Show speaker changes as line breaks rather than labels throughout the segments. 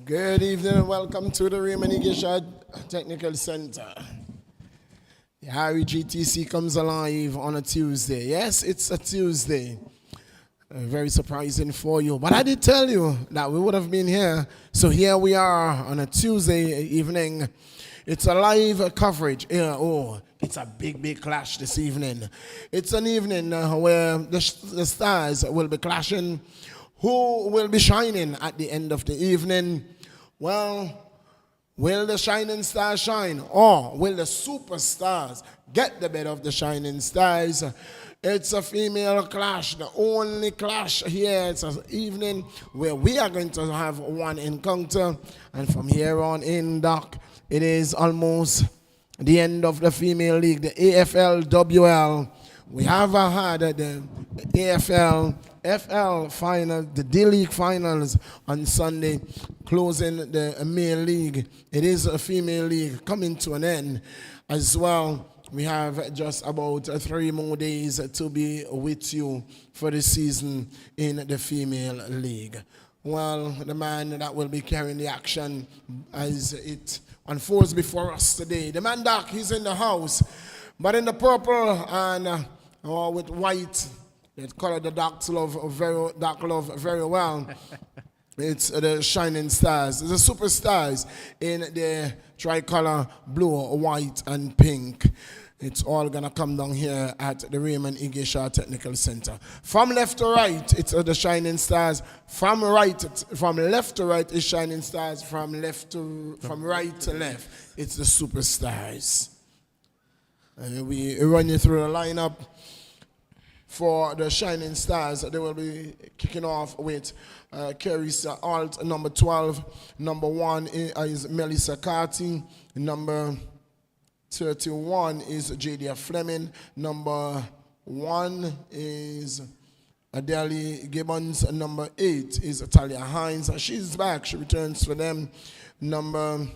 Good evening and welcome to the Raymond Igisha Technical Center. The Harry GTC comes alive on a Tuesday. Yes, it's a Tuesday. Very surprising for you. But I did tell you that we would have been here. So here we are on a Tuesday evening. It's a live coverage. It's a big clash this evening. It's an evening where the stars will be clashing. Who will be shining at the end of the evening? Well, will the shining stars shine, or will the superstars get the better of the shining stars? It's a female clash, the only clash here. It's an evening where we are going to have one encounter, and from here on in, Doc, it is almost the end of the female league, the AFL-WL. We have had the AFL FL final, the D-League finals on Sunday, closing the male league. It is a female league coming to an end as well. We have just about 3 more days to be with you for the season in the female league. Well, the man that will be carrying the action as it unfolds before us today, the man Doc, he's in the house, but in the purple and with white. It colored the dark love very well. It's the shining stars, the superstars in the tricolor blue, white, and pink. It's all gonna come down here at the Raymond Igisha Technical Center. From left to right, it's the shining stars. From left to right is shining stars. From right to left, it's the superstars. And we run you through the lineup. For the Shining Stars, they will be kicking off with Carissa Alt, number 12. Number 1 is Melissa Carty. Number 31 is Jadia Fleming. Number 1 is Adele Gibbons. Number 8 is Talia Hines. She's back. She returns for them. Number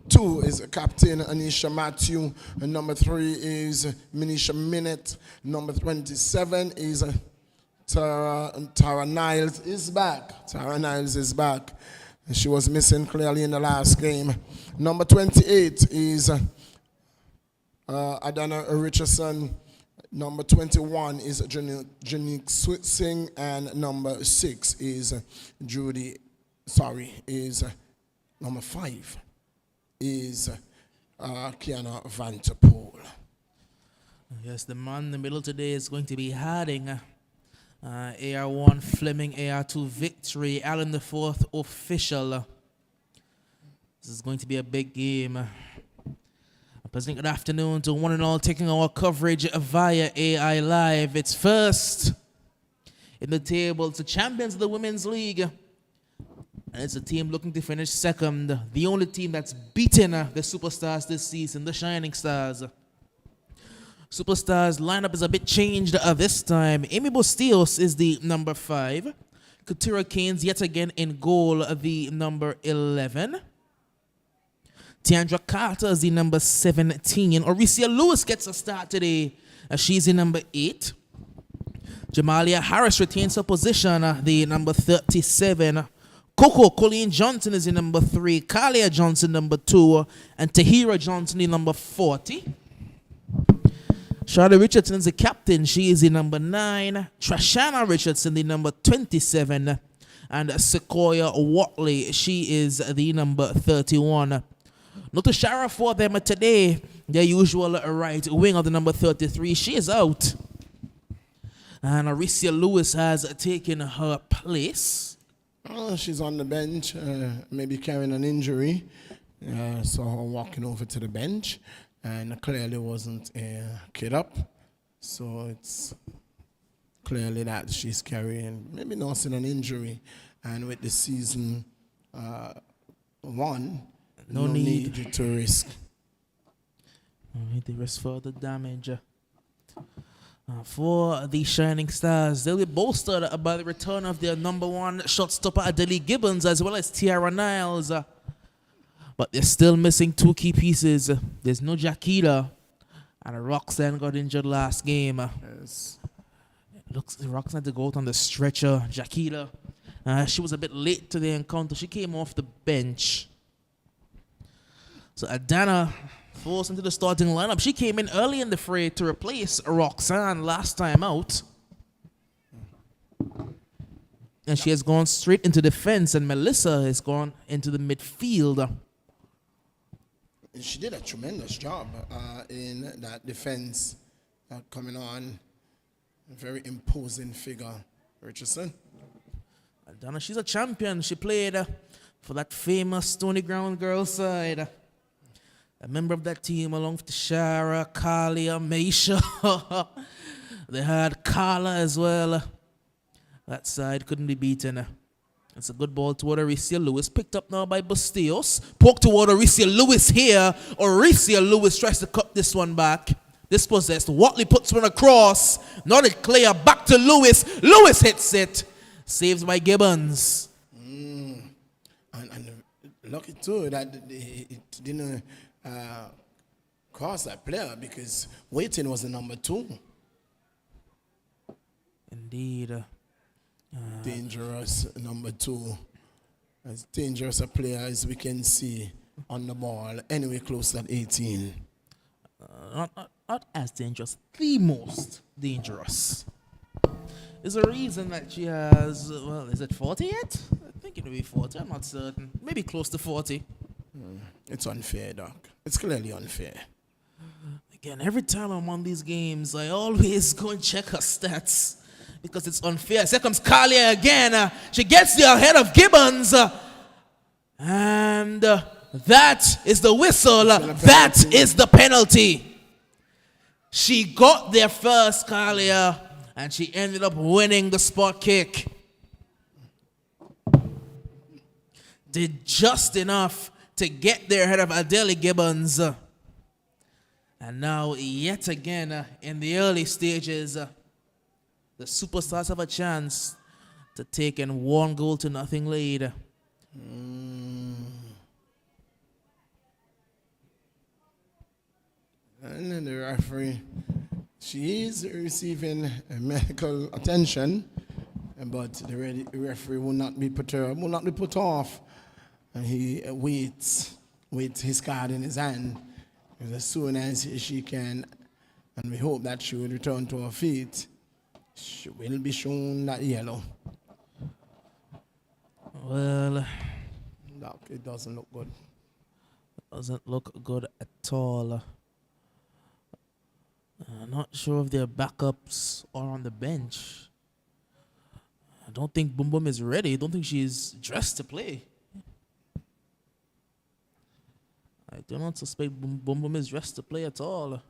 2 is Captain Anisha Matthew, and number 3 is Minisha Minette. Number 27 is Tara Niles is back. Tara Niles is back. She was missing clearly in the last game. Number 28 is Adana Richardson. Number 21 is Janique Switzing, and number 6 is number 5. Is Kiana Vanterpool.
Yes, the man in the middle today is going to be Harding. AR1 Fleming, AR2 Victory, Allen the fourth official. This is going to be a big game. A pleasant good afternoon to one and all taking our coverage via AI Live. It's first in the table to champions of the Women's League. And it's a team looking to finish second. The only team that's beaten the Superstars this season, the Shining Stars. Superstars lineup is a bit changed this time. Amy Bustillos is the number 5. Katura Keynes yet again in goal, the number 11. Tiandra Carter is the number 17. Oricia Lewis gets a start today. She's the number 8. Jamalia Harris retains her position, the number 37. Coco Colleen Johnson is the number 3, Kalia Johnson number 2, and Tahira Johnson the number 40. Charlotte Richardson is the captain. She is the number 9. Trashana Richardson the number 27, and Sequoia Watley, she is the number 31. Not to Shara for them today. Their usual right wing of the number 33. She is out, and Aricia Lewis has taken her place.
She's on the bench, maybe carrying an injury. Saw her walking over to the bench, and clearly wasn't kid up. So it's clearly that she's carrying, maybe nursing an injury. And with the season one, no need to risk.
No need to risk further damage. For the Shining Stars, they'll be bolstered by the return of their number 1 shotstopper Adele Gibbons as well as Tiara Niles. But they're still missing 2 key pieces. There's no Jaquita, and Roxanne got injured last game.
Yes.
Looks Roxanne had to go out on the stretcher. Jaquita She was a bit late to the encounter. She came off the bench. So Adana forced into the starting lineup. She came in early in the fray to replace Roxanne last time out. And she has gone straight into defense, and Melissa has gone into the midfield.
She did a tremendous job in that defense coming on. A very imposing figure, Richardson.
Donna, she's a champion. She played for that famous Stony Ground girls side. A member of that team along with Shara, Kalia, Maisha. They had Carla as well. That side couldn't be beaten. It's a good ball toward Aricia Lewis. Picked up now by Bustillos. Poked toward Aricia Lewis here. Aricia Lewis tries to cut this one back. Dispossessed. Watley puts one across. Not a clear. Back to Lewis. Lewis hits it. Saved by Gibbons.
And lucky too that it didn't cross that player because Waiting was the number 2.
Indeed.
Dangerous number 2. As dangerous a player as we can see on the ball. Anyway, close at 18.
Not as dangerous. The most dangerous. There's a reason that she has, well, is it 40 yet? I think it will be 40. I'm not certain. Maybe close to 40.
It's unfair, Doc. It's clearly unfair.
Again, every time I'm on these games, I always go and check her stats because it's unfair. Here comes Kalia again. She gets there ahead of Gibbons. And that is the whistle. That is the penalty. She got there first, Kalia, and she ended up winning the spot kick. Did just enough to get there ahead of Adele Gibbons. And now, yet again, in the early stages, the Superstars have a chance to take in 1-0 lead.
And then the referee, she is receiving medical attention, but the referee will not be perturbed, will not be put off. And he waits his card in his hand. And as soon as she can, and we hope that she will return to her feet, she will be shown that yellow.
Well,
Doc, it doesn't look good.
Doesn't look good at all. Not sure if their backups are on the bench. I don't think Boom Boom is ready. I don't think she's dressed to play. I do not suspect Boom Boom is dressed to play at all.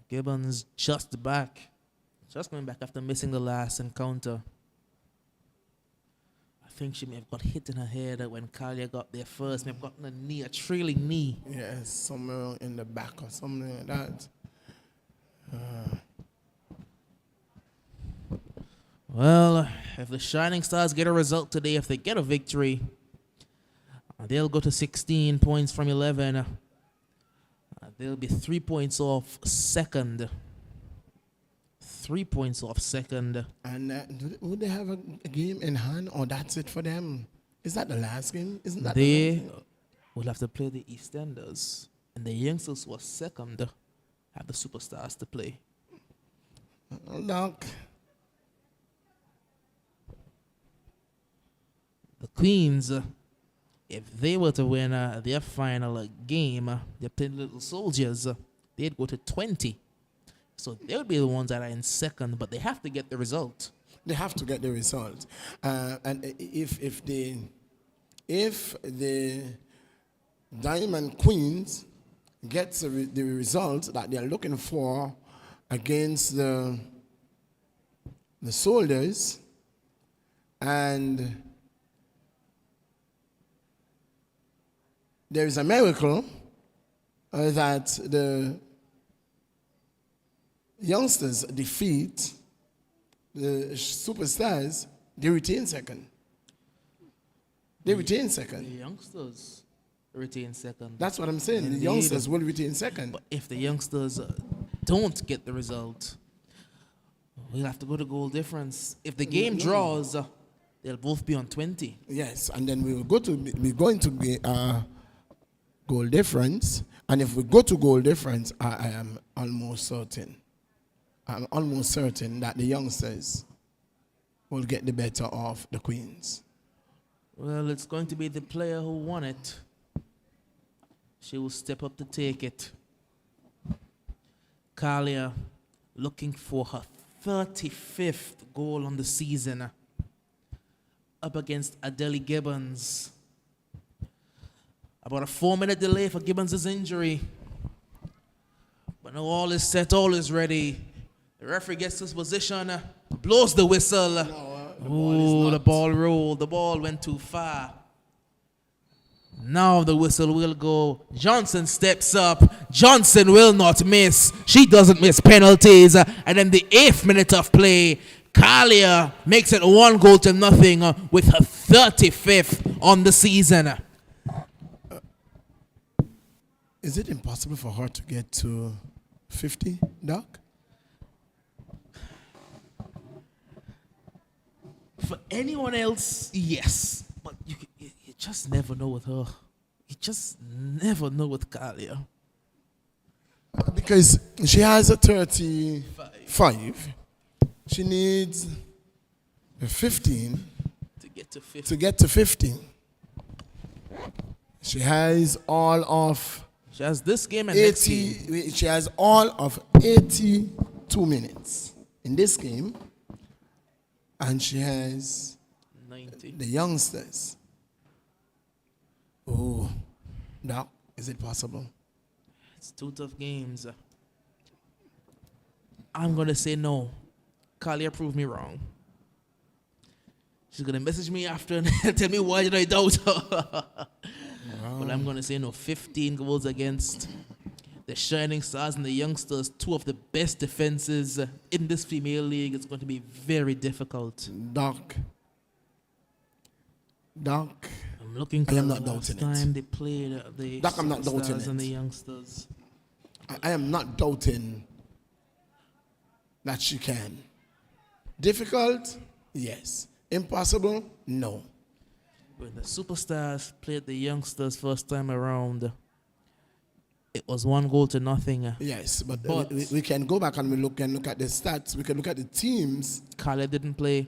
Gibbons just back. Just coming back after missing the last encounter. I think she may have got hit in her head when Kalia got there first. May have gotten a knee, a trailing knee.
Yes, somewhere in the back or something like that.
Well, if the Shining Stars get a result today, if they get a victory, they'll go to 16 points from 11. They'll be 3 points off second. 3 points off second.
And would they have a game in hand, or that's it for them? Is that the last game? Isn't that
They will have to play the EastEnders. And the youngsters who are second have the Superstars to play.
Doc.
The Queens, if they were to win their final game, they're playing Little Soldiers, they'd go to 20. So they would be the ones that are in second, but they have to get the result.
They have to get the result. And if the Diamond Queens gets the result that they're looking for against the Soldiers, and there is a miracle that the youngsters defeat the Superstars, they retain second. They retain second.
The youngsters retain second.
That's what I'm saying.
Indeed.
The youngsters will retain second.
But if the youngsters don't get the result, we'll have to go to goal difference. If the game draws, they'll both be on 20.
Yes, and then we're going to be goal difference. And if we go to goal difference, I am almost certain. I'm almost certain that the youngsters will get the better of the Queens.
Well, it's going to be the player who won it. She will step up to take it. Kalia looking for her 35th goal on the season. Up against Adele Gibbons. About a 4-minute delay for Gibbons' injury. But now all is set, all is ready. The referee gets his position, blows the whistle. The ball rolled. The ball went too far. Now the whistle will go. Johnson steps up. Johnson will not miss. She doesn't miss penalties. And then the 8th minute of play, Kalia makes it 1-0 with her 35th on the season.
Is it impossible for her to get to 50, Doc?
For anyone else, yes. But you just never know with her. You just never know with Kalia.
Because she has a 35. She needs a 15
to get to 50.
To get to 15. She has all of...
She has this game and
80,
next game.
She has all of 82 minutes in this game. And she has
90.
The youngsters. Oh, now, is it possible?
It's 2 tough games. I'm going to say no. Kalia proved me wrong. She's going to message me after and tell me why did I doubt her. But I'm going to say no. 15 goals against the Shining Stars and the youngsters, 2 of the best defenses in this female league. It's going to be very difficult.
Doc.
I'm looking for
I am not
the last
doubting
time
it.
they played the
Doc, I'm not doubting
Stars
it.
and the youngsters.
I am not doubting that she can. Difficult? Yes. Impossible? No.
When the Superstars played the youngsters first time around, it was 1-0.
Yes, but we can go back and we can look at the stats. We can look at the teams.
Khaled didn't play.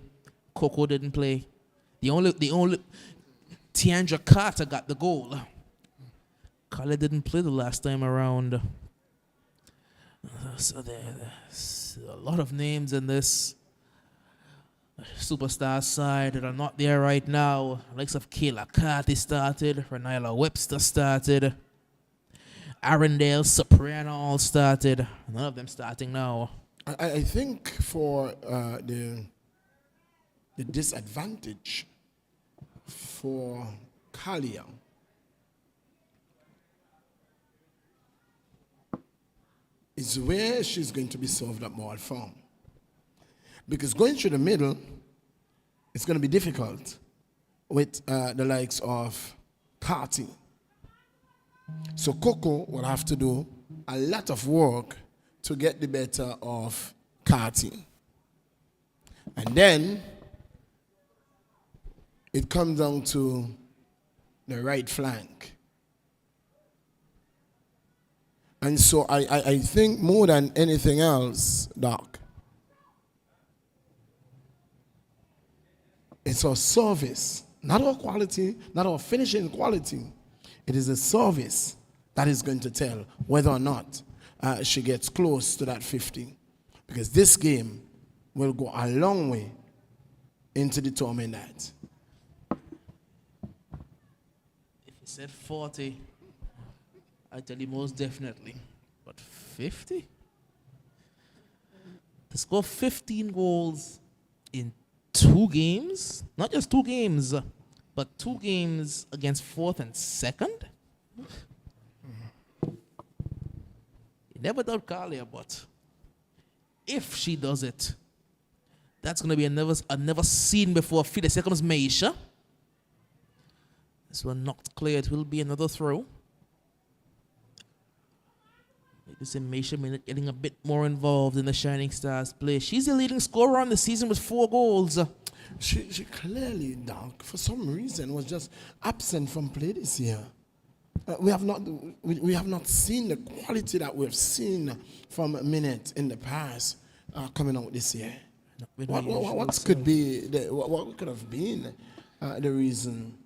Coco didn't play. The only Tiandra Carter got the goal. Khaled didn't play the last time around. So there's a lot of names in this Superstar side that are not there right now. Likes of Kayla Carty started. Renila Webster started. Arundel Soprano all started. None of them starting now.
I think for the disadvantage for Kalia is where she's going to be served up ball from. Because going through the middle, it's going to be difficult with the likes of Carty. So Coco will have to do a lot of work to get the better of Carty. And then it comes down to the right flank. And so I think more than anything else, Doc, it's our service, not our quality, not our finishing quality. It is a service that is going to tell whether or not she gets close to that 50. Because this game will go a long way into determining that.
If you said 40, I tell you most definitely. But 50? To score 15 goals in 2 games? Not just 2 games, but 2 games against 4th and 2nd? You never doubt Kalia, but if she does it, that's going to be a never seen before feat. The second is Maisha. This one not clear. It will be another throw. You see Maisha Minute getting a bit more involved in the Shining Stars play. She's the leading scorer on the season with 4 goals.
She clearly, Doc, for some reason, was just absent from play this year. We have not seen the quality that we've seen from Minute in the past coming out this year. What could be what could have been the reason?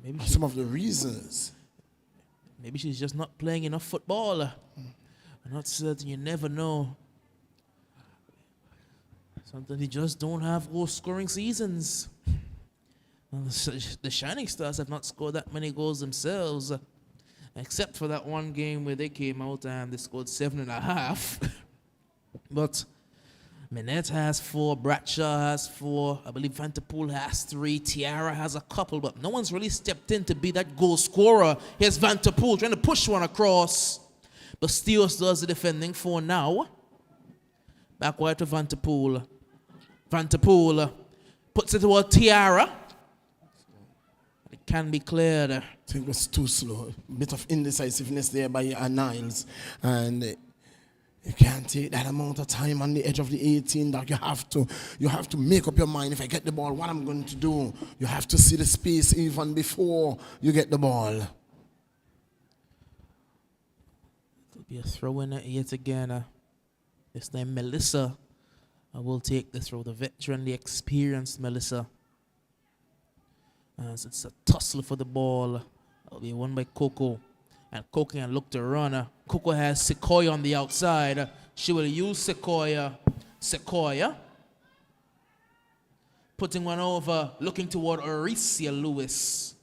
Maybe some of the reasons.
Maybe she's just not playing enough football. I'm not certain. You never know. Sometimes you just don't have goal scoring seasons. Well, the Shining Stars have not scored that many goals themselves, except for that one game where they came out and they scored 7.5. But Minette has 4, Bradshaw has 4, I believe Vanderpool has 3, Tiara has a couple, but no one's really stepped in to be that goal scorer. Here's Vanderpool trying to push one across, but Steels does the defending for now. Back wide to Vanderpool. Vanderpool puts it toward Tiara. It can be cleared.
I think it was too slow. A bit of indecisiveness there by Niles. And you can't take that amount of time on the edge of the 18. That you have to make up your mind. If I get the ball, what I'm going to do. You have to see the space even before you get the ball.
It'll be a throw in yet again. This time Melissa will take the throw. The veteran, the experienced Melissa. As it's a tussle for the ball. It'll be won by Coco. And Coco can look to run. Coco has Sequoia on the outside. She will use Sequoia. Sequoia. Putting one over, looking toward Aricia Lewis.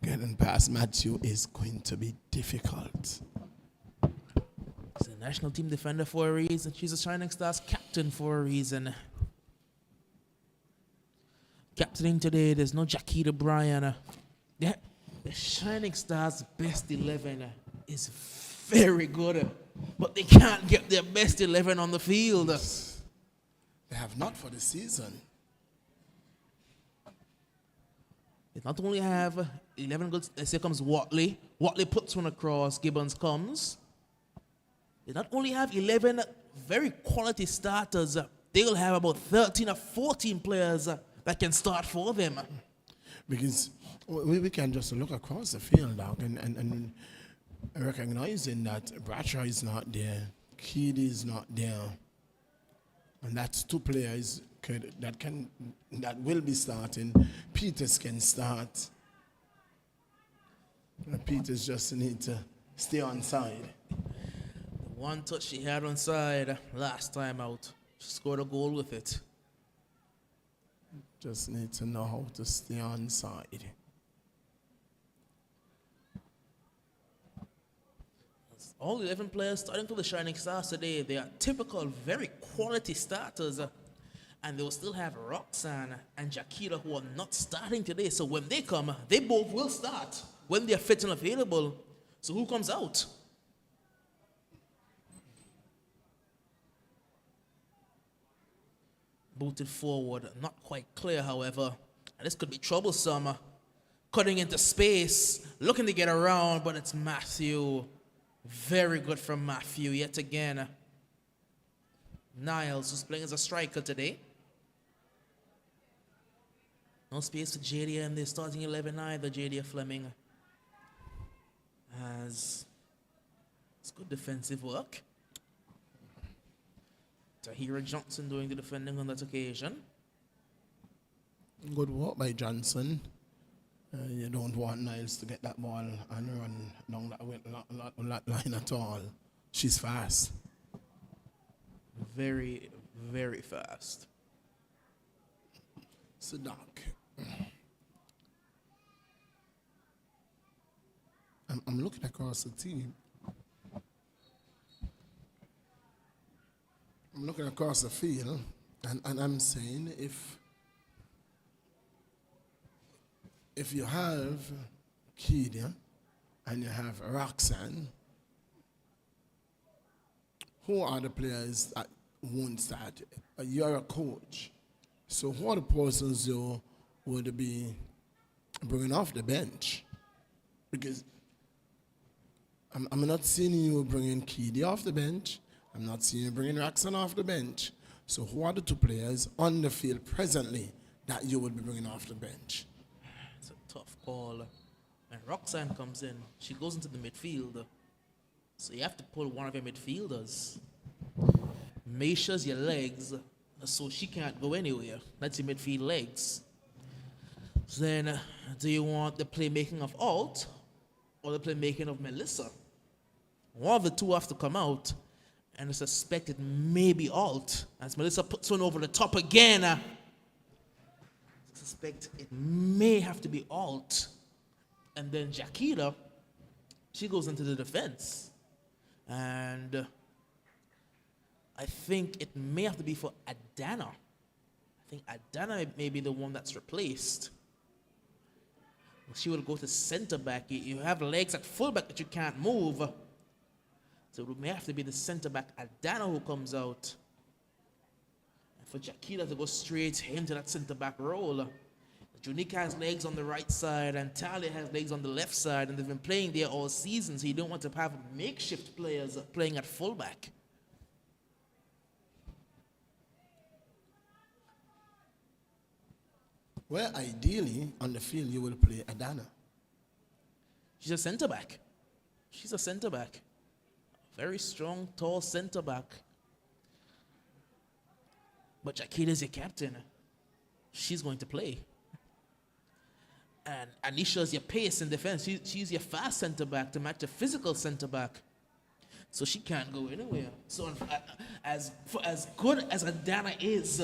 Getting past Matthew is going to be difficult.
She's a national team defender for a reason. She's a Shining Stars captain for a reason. Captaining today, there's no Jaquita Bryan. The Shining Stars' best 11 is very good, but they can't get their best 11 on the field.
They have not for the season.
They not only have 11 goals, here comes Watley. Watley puts one across, Gibbons comes. They not only have 11 very quality starters, they'll have about 13 or 14 players that can start for them.
Because we can just look across the field, Doc, and recognizing that Bradshaw is not there, Kidd is not there, and that's 2 players that will be starting. Peters can start. Peters just need to stay on side.
The one touch she had on side last time out, she scored a goal with it.
Just need to know how to stay on side.
All 11 players starting for the Shining Stars today, they are typical, very quality starters. And they will still have Roxanne and Jaquita who are not starting today. So when they come, they both will start when they are fit and available. So who comes out? Booted forward, not quite clear, however. And this could be troublesome. Cutting into space, looking to get around, but it's Matthew. Very good from Matthew yet again. Niles, who's playing as a striker today. No space for Jadia in the starting 11 either. Jadia Fleming has good defensive work. Tahira Johnson doing the defending on that occasion.
Good work by Johnson. You don't want Niles to get that ball and run down that line at all. She's fast.
Very, very fast.
So, Doc, I'm looking across the team. I'm looking across the field, and I'm saying if you have Kedia and you have Roxanne, who are the players that won't start? You're a coach. So who are the persons you would be bringing off the bench. Because I'm not seeing you bringing Keedy off the bench. I'm not seeing you bringing Raxon off the bench. So who are the two players on the field presently that you would be bringing off the bench?
It's a tough call. When Roxanne comes in, she goes into the midfield. So you have to pull one of your midfielders. Measures your legs so she can't go anywhere. That's your midfield legs. So then, do you want the playmaking of Alt or the playmaking of Melissa? One of the two have to come out, and I suspect it may be Alt. As Melissa puts one over the top again, I suspect it may have to be Alt. And then Jakita, she goes into the defense. And I think it may have to be for Adana. I think Adana may be the one that's replaced. She will go to center back. You have legs at fullback that you can't move. So it may have to be the center back Adana who comes out. And for Jakita to go straight into that center back role. Junika has legs on the right side and Talia has legs on the left side, and they've been playing there all season, so you don't want to have makeshift players playing at fullback.
Well, ideally, on the field, you will play Adana.
She's a center back. She's a center back. Very strong, tall center back. But Jakita's your captain. She's going to play. And Anisha's your pace in defense. She's your fast center back to match a physical center back. So she can't go anywhere. So as good as Adana is,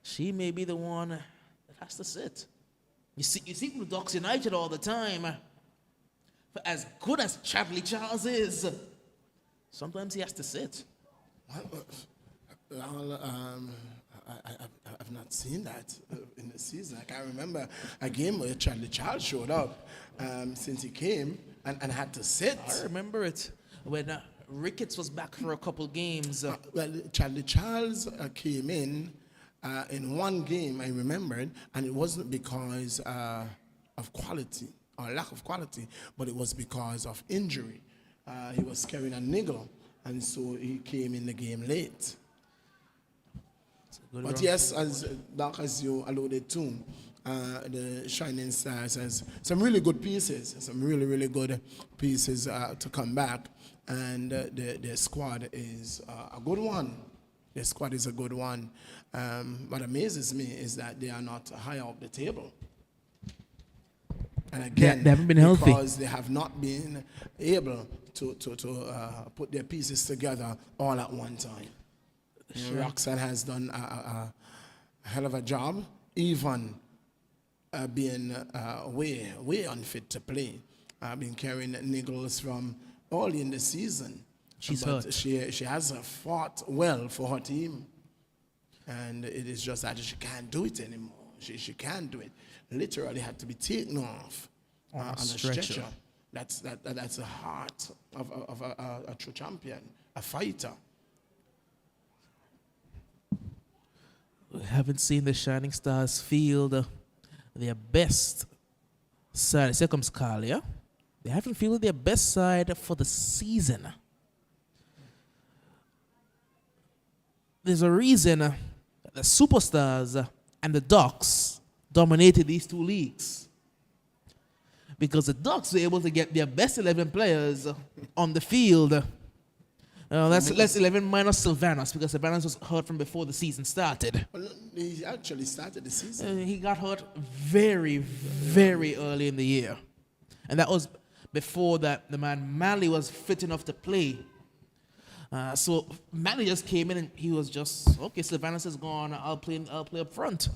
she may be the one that has to sit. You see with Ducks United all the time. For as good as Chadley Charles is, sometimes he has to sit.
I've not seen that in the season. I can't remember a game where Charlie Charles showed up since he came and had to sit.
I remember it when Ricketts was back for a couple games.
Well, Charlie Charles came in one game, I remembered, and it wasn't because of quality or lack of quality, but it was because of injury. He was carrying a niggle, and so he came in the game late. But yes, as Doc, as you alluded to, the Shining Stars has some really good pieces, some really good pieces to come back, and the squad is a good one. The squad is a good one. What amazes me is that they are not higher up the table. And again,
they haven't been healthy
because they have not been able to put their pieces together all at one time. Sure. Roxanne has done a hell of a job, even being way unfit to play. Been carrying niggles from early in the season.
She's
but
hurt.
She has fought well for her team, and it is just that she can't do it anymore. She can't do it. Literally had to be taken off on a stretcher. That's the heart of a true champion, a fighter.
We haven't seen the Shining Stars field their best side. Here comes Kalia. They haven't fielded their best side for the season. There's a reason that the Superstars and the Ducks dominated these two leagues. Because the Ducks were able to get their best 11 players on the field. That's 11 minus Sylvanas, because Sylvanas was hurt from before the season started.
Well, he actually started the season.
He got hurt very early in the year. And that was before that the man Manley was fit enough to play. So Manley just came in and he was just, okay, Sylvanas is gone, I'll play up front.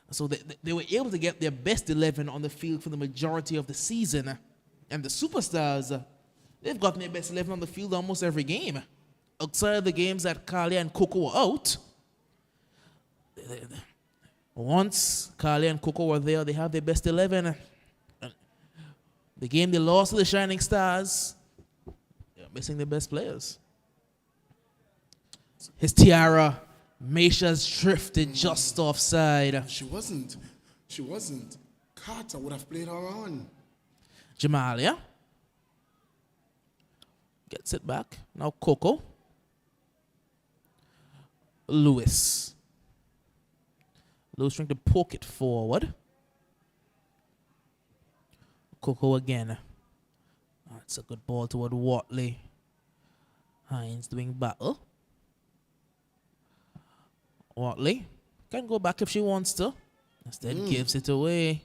So they were able to get their best 11 on the field for the majority of the season. And the Superstars, they've gotten their best 11 on the field almost every game. Outside of the games that Kalia and Coco were out, once Kalia and Coco were there, they have their best 11. The game they lost to the Shining Stars, they're missing their best players. His tiara Misha's drifted just offside.
She wasn't. Carter would have played her on.
Jamalia gets it back. Now Coco. Lewis trying to poke it forward. Coco again. That's a good ball toward Watley. Hines doing battle. Watley can go back if she wants to. Instead gives it away.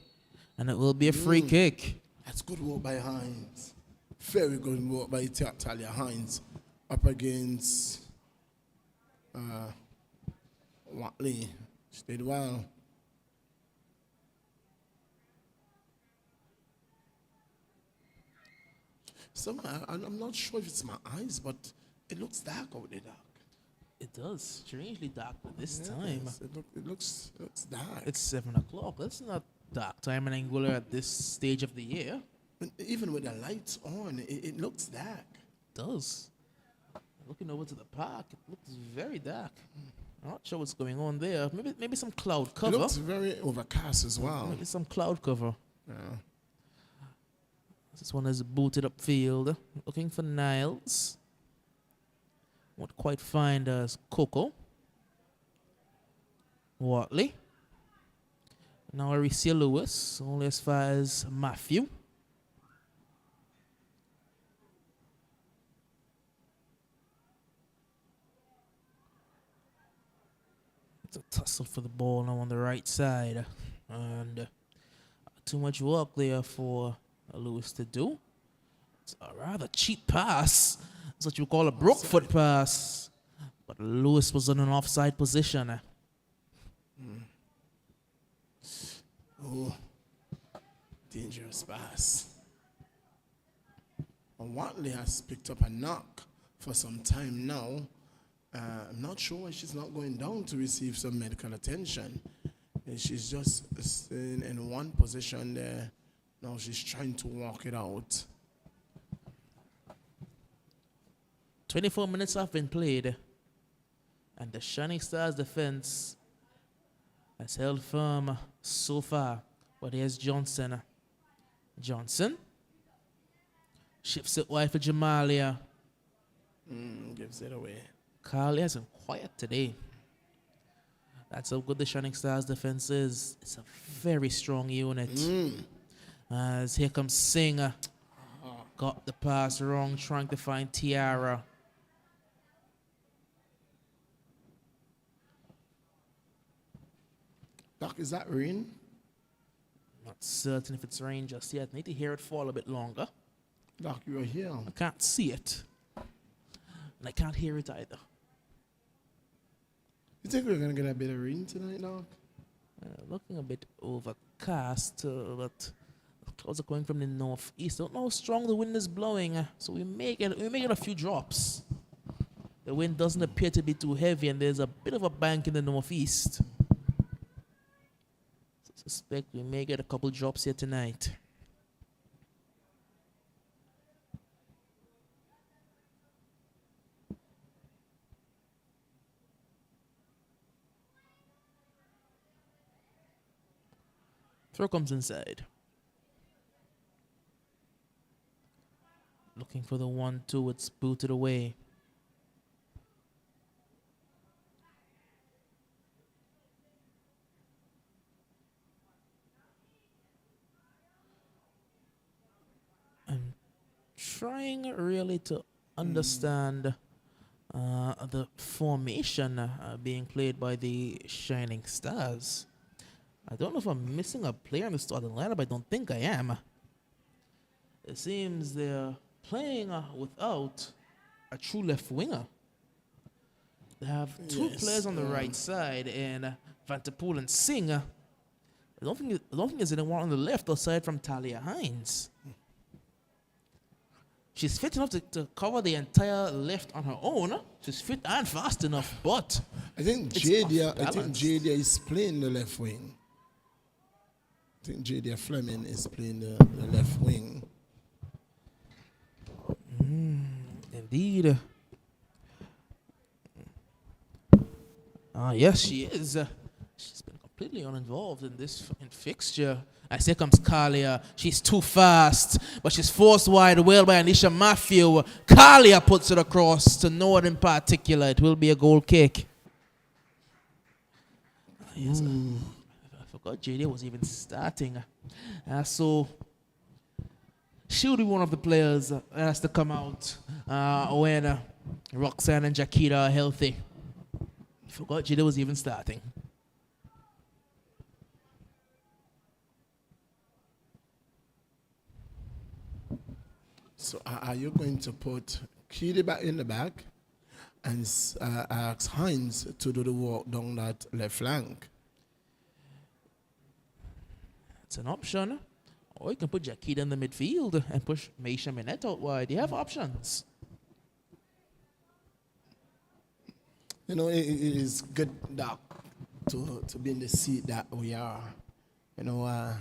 And it will be a free kick.
That's good work by Hines. Very good work by Talia Hines. Up against Watley. She did well. I'm not sure if it's my eyes, but it looks dark out there, dark.
It does. Strangely dark at this time.
It looks dark.
It's 7 o'clock. That's not dark time in Anguilla at this stage of the year.
Even with the lights on, it looks dark.
It does. Looking over to the park, it looks very dark. I'm not sure what's going on there. Maybe some cloud cover.
It looks very overcast as well.
Maybe some cloud cover.
Yeah.
This one is booted upfield. Looking for Niles. Won't quite find as Coco. Watley. Now Aricia Lewis. Only as far as Matthew. It's a tussle for the ball now on the right side. And too much work there for Lewis to do. It's a rather cheap pass. It's what you call a broke foot pass. But Lewis was in an offside position.
Oh, dangerous pass. And Watley has picked up a knock for some time now. I'm not sure why she's not going down to receive some medical attention. And she's just staying in one position there. Now she's trying to walk it out.
24 minutes have been played. And the Shining Stars defense has held firm so far. But here's Johnson. Johnson shifts it wide for Jamalia.
Gives it away.
Carly hasn't quiet today. That's how good the Shining Stars defense is. It's a very strong unit. As here comes Singer. Got the pass wrong, trying to find Tiara.
Doc, is that rain?
Not certain if it's rain just yet. Need to hear it fall a bit longer.
Doc, you're here.
I can't see it. And I can't hear it either.
You think we're going to get a bit of rain tonight, Doc?
Looking a bit overcast, but the clouds are coming from the northeast. Don't know how strong the wind is blowing, so we may get a few drops. The wind doesn't appear to be too heavy, and there's a bit of a bank in the northeast. So I suspect we may get a couple drops here tonight. Throw comes inside. Looking for the 1-2. It's booted away. I'm trying really to understand the formation being played by the Shining Stars. I don't know if I'm missing a player in the starting lineup. I don't think I am. It seems they're playing without a true left winger. They have two players on the right side, and Vanterpool and Singh. I don't think there's anyone on the left aside from Talia Hines. She's fit enough to cover the entire left on her own. She's fit and fast enough, but
I think Jadia is playing the left wing. I think Jadia Fleming is playing the left wing.
Indeed. Yes, she is. She's been completely uninvolved in this fixture. As here comes Kalia. She's too fast, but she's forced wide well by Anisha Matthew. Kalia puts it across to no one in particular. It will be a goal kick. Yes, I forgot JD was even starting. So she will be one of the players that has to come out when Roxanne and Jakita are healthy. I forgot JD was even starting.
So are you going to put Keely back in the back and ask Hines to do the walk down that left flank?
It's an option. Or you can put Jakita in the midfield and push Meisha Minette out wide. You have options.
You know, it is good, Doc, to be in the seat that we are. You know,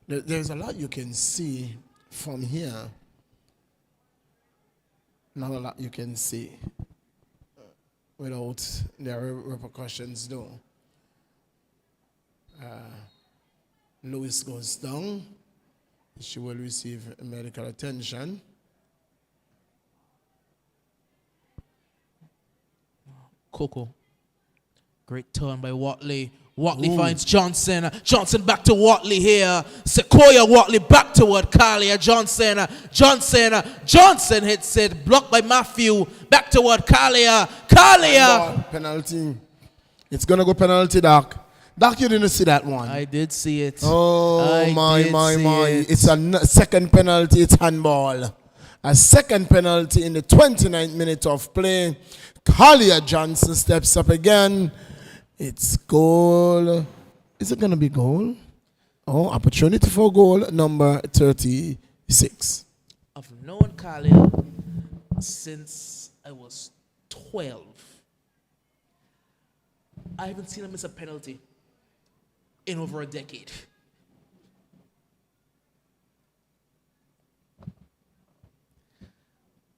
there's a lot you can see from here. Not a lot you can see without their repercussions, though. Lewis goes down. She will receive medical attention.
Coco. Great turn by Watley. Watley finds Johnson. Johnson back to Watley here. Sequoia Watley back toward Kalia. Johnson hits it. Blocked by Matthew. Back toward Kalia.
Penalty. It's going to go penalty, Doc. Doc, you didn't see that one.
I did see it.
Oh, my. It's a second penalty. It's handball. A second penalty in the 29th minute of play. Kalia Johnson steps up again. It's goal. Is it going to be goal? Oh, opportunity for goal number 36.
I've known Kalia since I was 12. I haven't seen him miss a penalty in over a decade.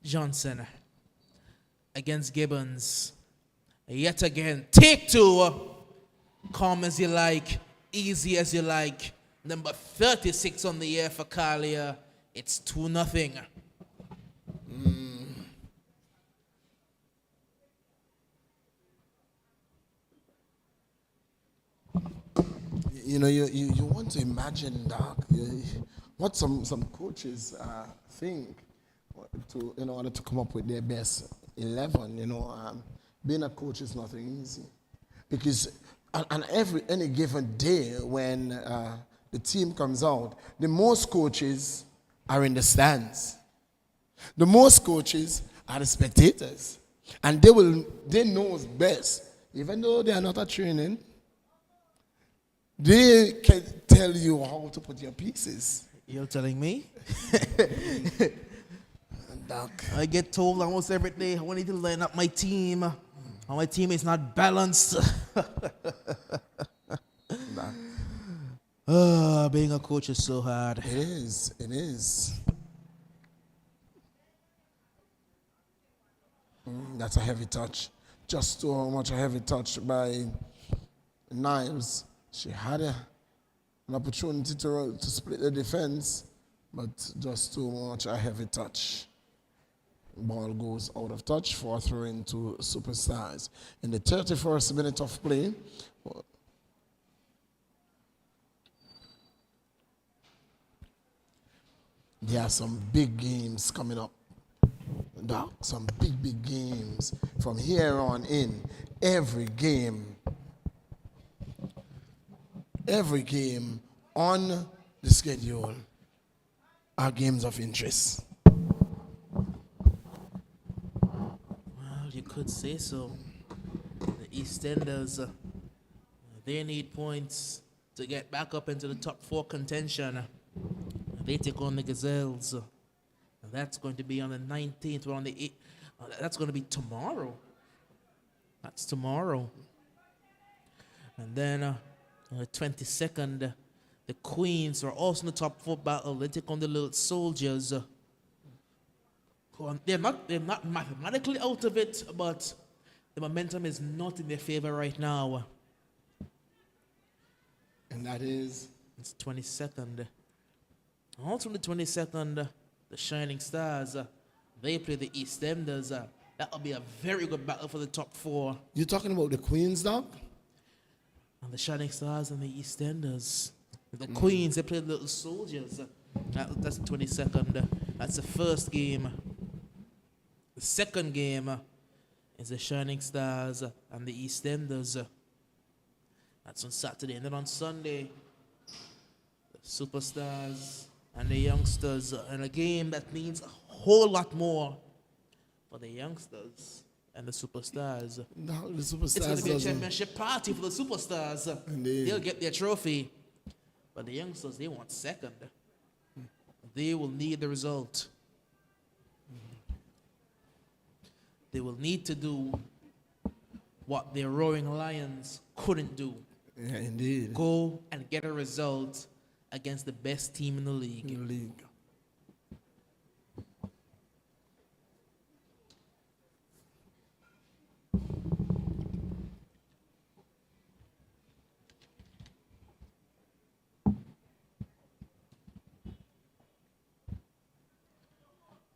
Johnson against Gibbons. Yet again, take two. Calm as you like, easy as you like. Number 36 on the air for Kalia. It's 2-0.
You know, you want to imagine, Doc, what some coaches think to in order to come up with their best 11. You know, being a coach is nothing easy, because on any given day when the team comes out, the most coaches are in the stands. The most coaches are the spectators, and they know best, even though they are not at training. They can tell you how to put your pieces.
You're telling me?
Doc.
I get told almost every day I need to line up my team. And my team is not balanced. Being a coach is so hard.
It is. That's a heavy touch. Just too much a heavy touch by Niles. She had an opportunity to split the defense, but just too much a heavy touch. Ball goes out of touch for a throw into Superstars. In the 31st minute of play, there are some big games coming up. Doc, some big games. From here on in, every game on the schedule are games of interest.
Well, you could say so. The EastEnders, they need points to get back up into the top 4 contention. They take on the Gazelles. That's going to be on the 19th or on the 8th. That's going to be tomorrow. That's tomorrow. And then on the 22nd, the Queens are also in the top 4 battle. They take on the Little Soldiers. They're not mathematically out of it, but the momentum is not in their favor right now.
And that is?
It's 22nd. Also on the 22nd, the Shining Stars, they play the EastEnders. That will be a very good battle for the top 4.
You're talking about the Queens, Doc?
And the Shining Stars and the EastEnders. The Queens, they play the Little Soldiers. That's the 22nd. That's the first game. The second game is the Shining Stars and the EastEnders. That's on Saturday. And then on Sunday, the Superstars and the Youngsters. And a game that means a whole lot more for the Youngsters and the Superstars.
No, the Superstars.
It's going to be a championship party for the Superstars.
Indeed.
They'll get their trophy. But the Youngsters, they want second. They will need the result. They will need to do what the Roaring Lions couldn't do.
Yeah, indeed.
Go and get a result against the best team in the league.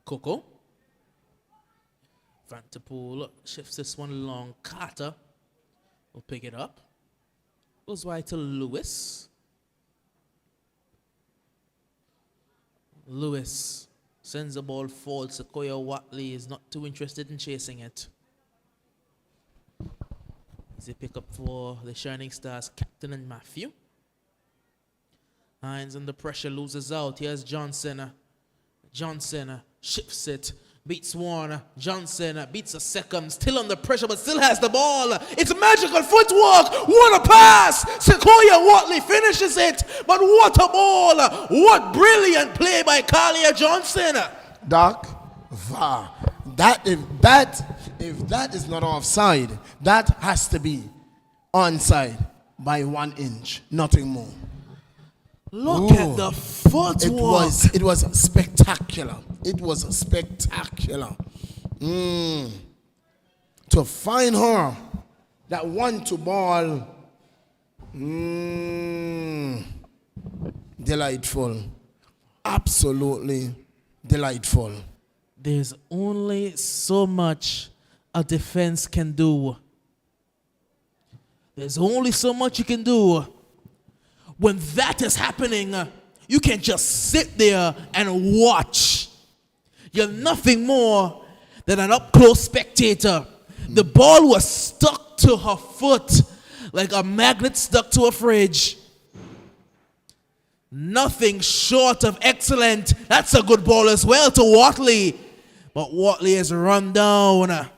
Coco. Vanterpool shifts this one long. Carter will pick it up. Goes wide to Lewis. Lewis sends the ball forward. Sequoia Watley is not too interested in chasing it. As they pick up for the Shining Stars, Captain and Matthew. Hines under pressure, loses out. Here's Johnson. Johnson shifts it, beats one. Johnson beats a second, still under pressure, but still has the ball. It's magical footwork. What a pass! Sequoia Watley finishes it, but what a ball! What brilliant play by Kalia Johnson!
Doc, VAR. If that is not offside, that has to be onside by 1 inch, nothing more.
Look at the footwork.
It was spectacular. It was spectacular. To find her, that 1-2 ball, delightful. Absolutely delightful.
There's only so much a defense can do. There's only so much you can do. When that is happening, you can just sit there and watch. You're nothing more than an up-close spectator. The ball was stuck to her foot like a magnet stuck to a fridge. Nothing short of excellent. That's a good ball as well to Watley. But Watley is run down.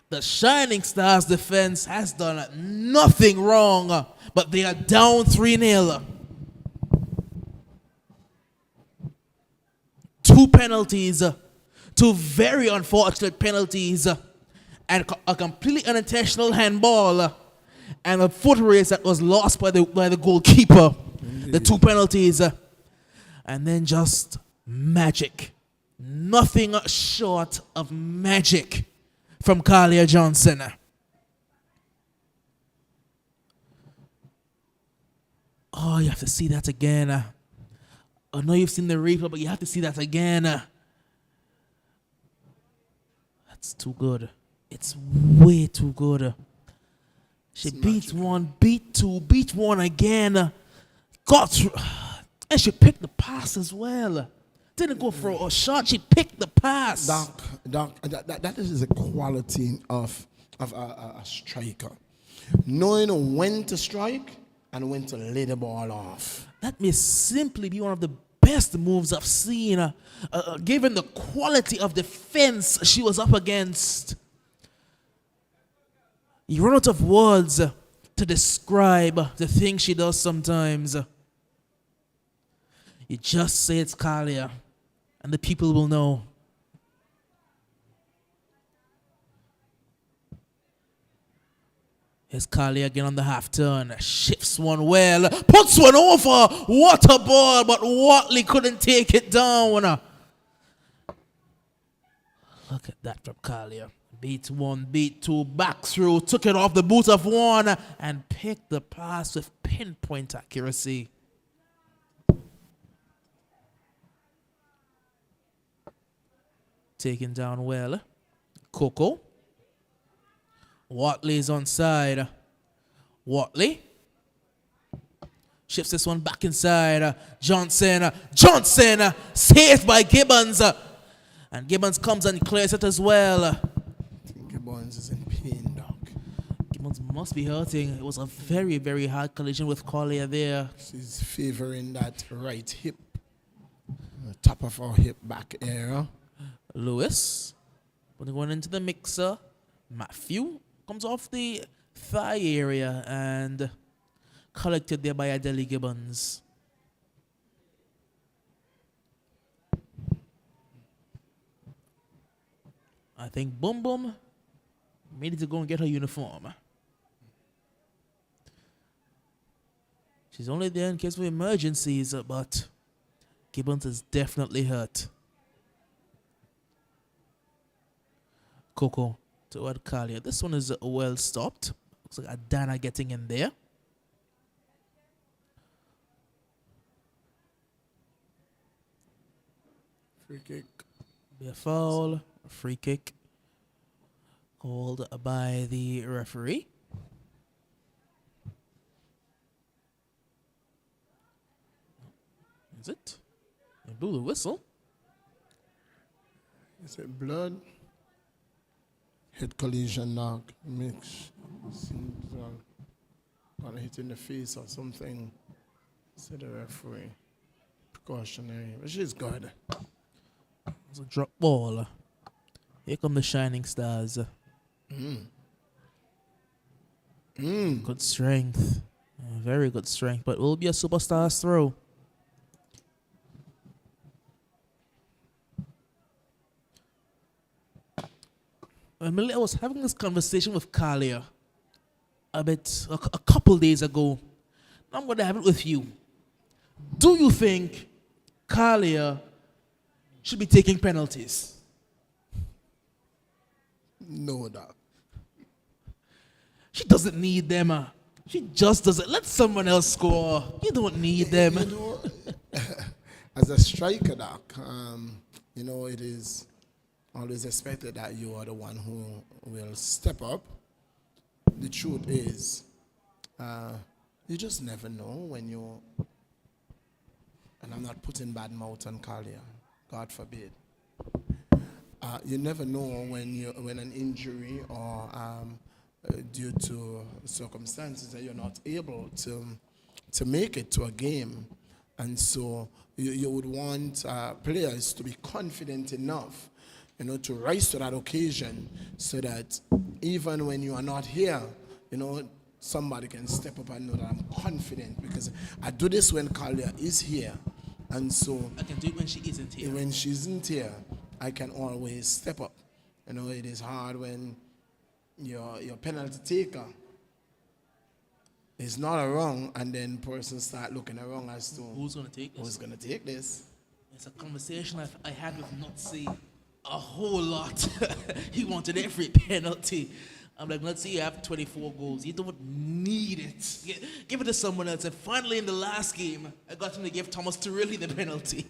The Shining Stars defense has done nothing wrong, but they are down 3-0. 2 penalties, 2 very unfortunate penalties, and a completely unintentional handball, and a foot race that was lost by the goalkeeper. Indeed. The 2 penalties, and then just magic. Nothing short of magic from Kalia Johnson. Oh, you have to see that again. I know you've seen the replay, but you have to see that again. That's too good. It's way too good. She beat one, beat two, beat one again. Got through, and she picked the pass as well. Didn't go for a shot. She picked the pass.
Doc, that is the quality of a striker. Knowing when to strike and when to lay the ball off.
That may simply be one of the best moves I've seen, given the quality of defense she was up against. You run out of words to describe the things she does sometimes. You just say it's Kalia, and the people will know. Here's Kalia again on the half turn. Shifts one well. Puts one over. What a ball, but Watley couldn't take it down. Look at that from Kalia. Beat one, beat two, back through, took it off the boot of one, and picked the pass with pinpoint accuracy. Taken down well. Coco. Watley's onside. Watley shifts this one back inside. Johnson saved by Gibbons. And Gibbons comes and clears it as well.
I think Gibbons is in pain, Doc.
Gibbons must be hurting. It was a very, very hard collision with Collier there.
She's favoring that right hip. The top of her hip back area.
Lewis putting one into the mixer. Matthew comes off the thigh area and collected there by Adeli Gibbons. I think Boom Boom needed to go and get her uniform. She's only there in case of emergencies, but Gibbons is definitely hurt. Coco toward Kalia. This one is well stopped. Looks like Adana getting in there.
Free kick.
Be a foul. A free kick called by the referee. Is it? They blew the whistle.
Is it blood? Head collision knock. Mix. Seems got hit in the face or something. Said the referee. Precautionary. But she's good.
It's a drop ball. Here come the Shining Stars. Good strength. Very good strength. But will be a superstar's throw. I was having this conversation with Kalia a couple days ago. I'm going to have it with you. Do you think Kalia should be taking penalties?
No, Doc.
She doesn't need them. She just doesn't. Let someone else score. You don't need them.
You know, as a striker, Doc, it is always expected that you are the one who will step up. The truth is, you just never know when you, and I'm not putting bad mouth on Kalia, God forbid. You never know when an injury or due to circumstances that you're not able to make it to a game. And so you would want players to be confident enough, to rise to that occasion so that even when you are not here, somebody can step up and know that I'm confident because I do this when Kalia is here. And so
I can do it when she isn't here.
When she isn't here, I can always step up. It is hard when your penalty taker is not around and then persons start looking around as to
who's going to take this.
Who's going to take this?
It's a conversation I had with Nutsi a whole lot. He wanted every penalty. I'm like, let's see, you have 24 goals. You don't need it. Give it to someone else. And finally, in the last game, I got him to give Thomas Turilli the penalty.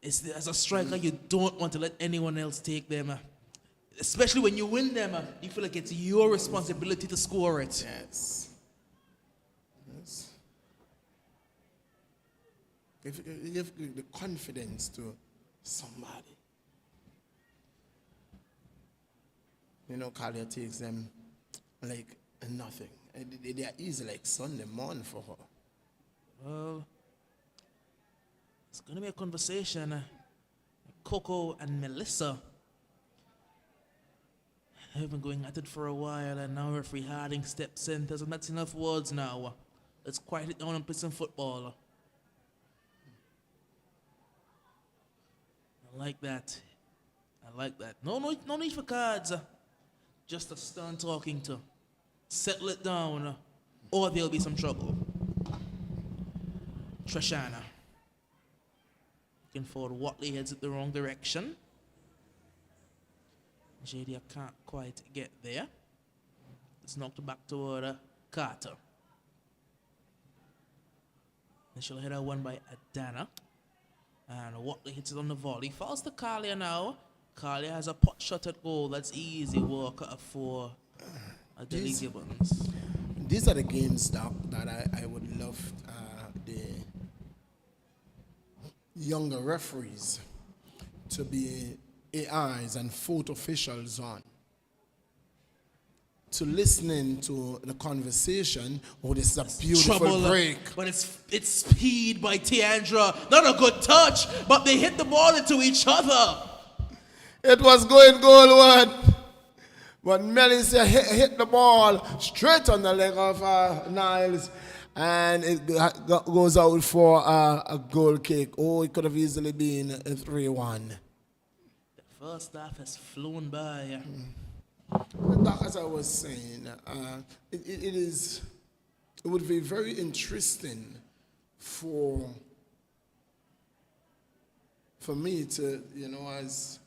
As a striker, you don't want to let anyone else take them. Especially when you win them, you feel like it's your responsibility to score it.
Yes. Give the confidence to somebody. Kalia takes them like nothing. They are easy like Sunday morning for her.
Well, it's going to be a conversation. Coco and Melissa have been going at it for a while, and now referee Harding steps in. There's not enough words now. Let's quiet it down and play some football. I like that. No need for cards. Just a stern talking to. Settle it down, or there'll be some trouble. Trishana. Looking forward, Watley heads it the wrong direction. JD can't quite get there. It's knocked back toward Carter. Initial header won by Adana. And Watley hits it on the volley. Falls to Kalia now. Kalia has a pot shot at goal. That's easy work for Delhi Gibbons.
These are the games, Doc, that I would love the younger referees to be AIs and fourth officials on. To listening to the conversation, oh, this is a beautiful
Trouble,
break.
But it's speed by Tiandra. Not a good touch, but they hit the ball into each other.
It was going goalward. But Melissa hit the ball straight on the leg of Niles, and it goes out for a goal kick. Oh, it could have easily been a 3-1.
The first half has flown by.
As I was saying, it would be very interesting for me to, as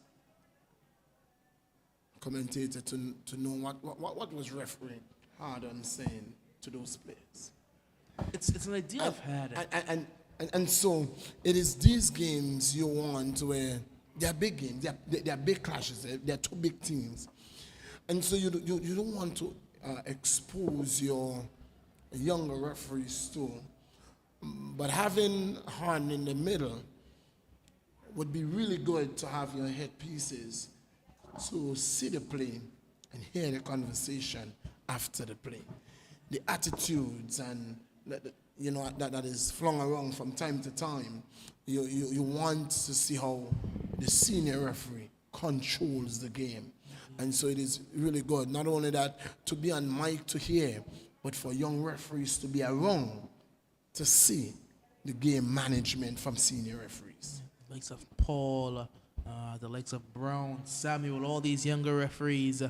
commentator, to know what was referee Harden saying to those players.
It's an idea I've had.
And so it is these games you want where they are big games, they are big clashes, they are two big teams. And so you don't want to expose your younger referees to. But having Harden in the middle would be really good to have your headpieces to see the play and hear the conversation after the play. The attitudes and that is flung around from time to time. You want to see how the senior referee controls the game. And so it is really good, not only that, to be on mic to hear, but for young referees to be around to see the game management from senior referees.
The likes of Paul, the likes of Brown, Samuel, all these younger referees.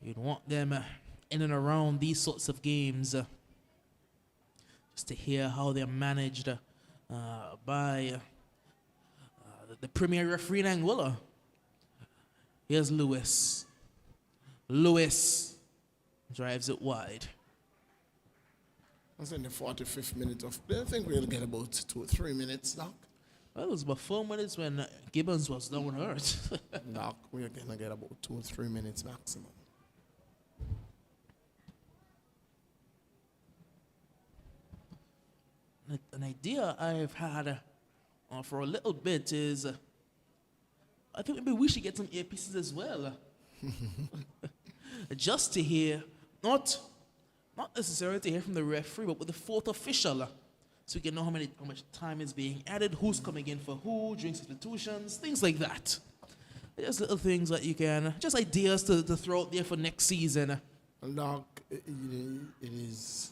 You'd want them in and around these sorts of games just to hear how they're managed by the premier referee in Anguilla. Here's Lewis. Lewis drives it wide.
That's in the 45th minute of play. I think we'll get about 2 or 3 minutes, Doc.
Well, it was about 4 minutes when Gibbons was down hurt.
Doc, we're going to get about 2 or 3 minutes maximum.
An idea I've had for a little bit is I think maybe we should get some earpieces as well. Just to hear, not necessarily to hear from the referee, but with the fourth official. So we can know how much time is being added, who's coming in for who, during substitutions, things like that. Just little things that you can, just ideas to throw out there for next season.
Doc, it is...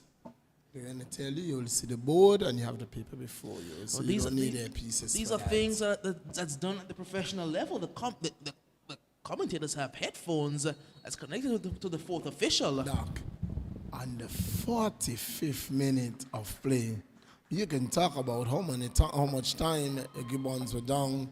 They're going to tell you, you'll see the board and you have the paper before you. So you don't need earpieces.
These are things that's done at the professional level. The commentators have headphones that's connected to the fourth official.
Doc, on the 45th minute of play, you can talk about how much time Gibbons were down.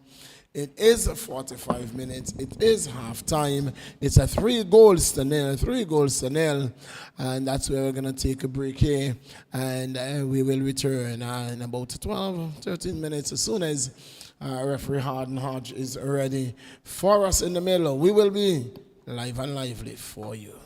It is 45 minutes. It is half time. It's a 3-0, and that's where we're going to take a break here, and we will return in about 12, 13 minutes as soon as referee Harden Hodge is ready for us in the middle. We will be live and lively for you.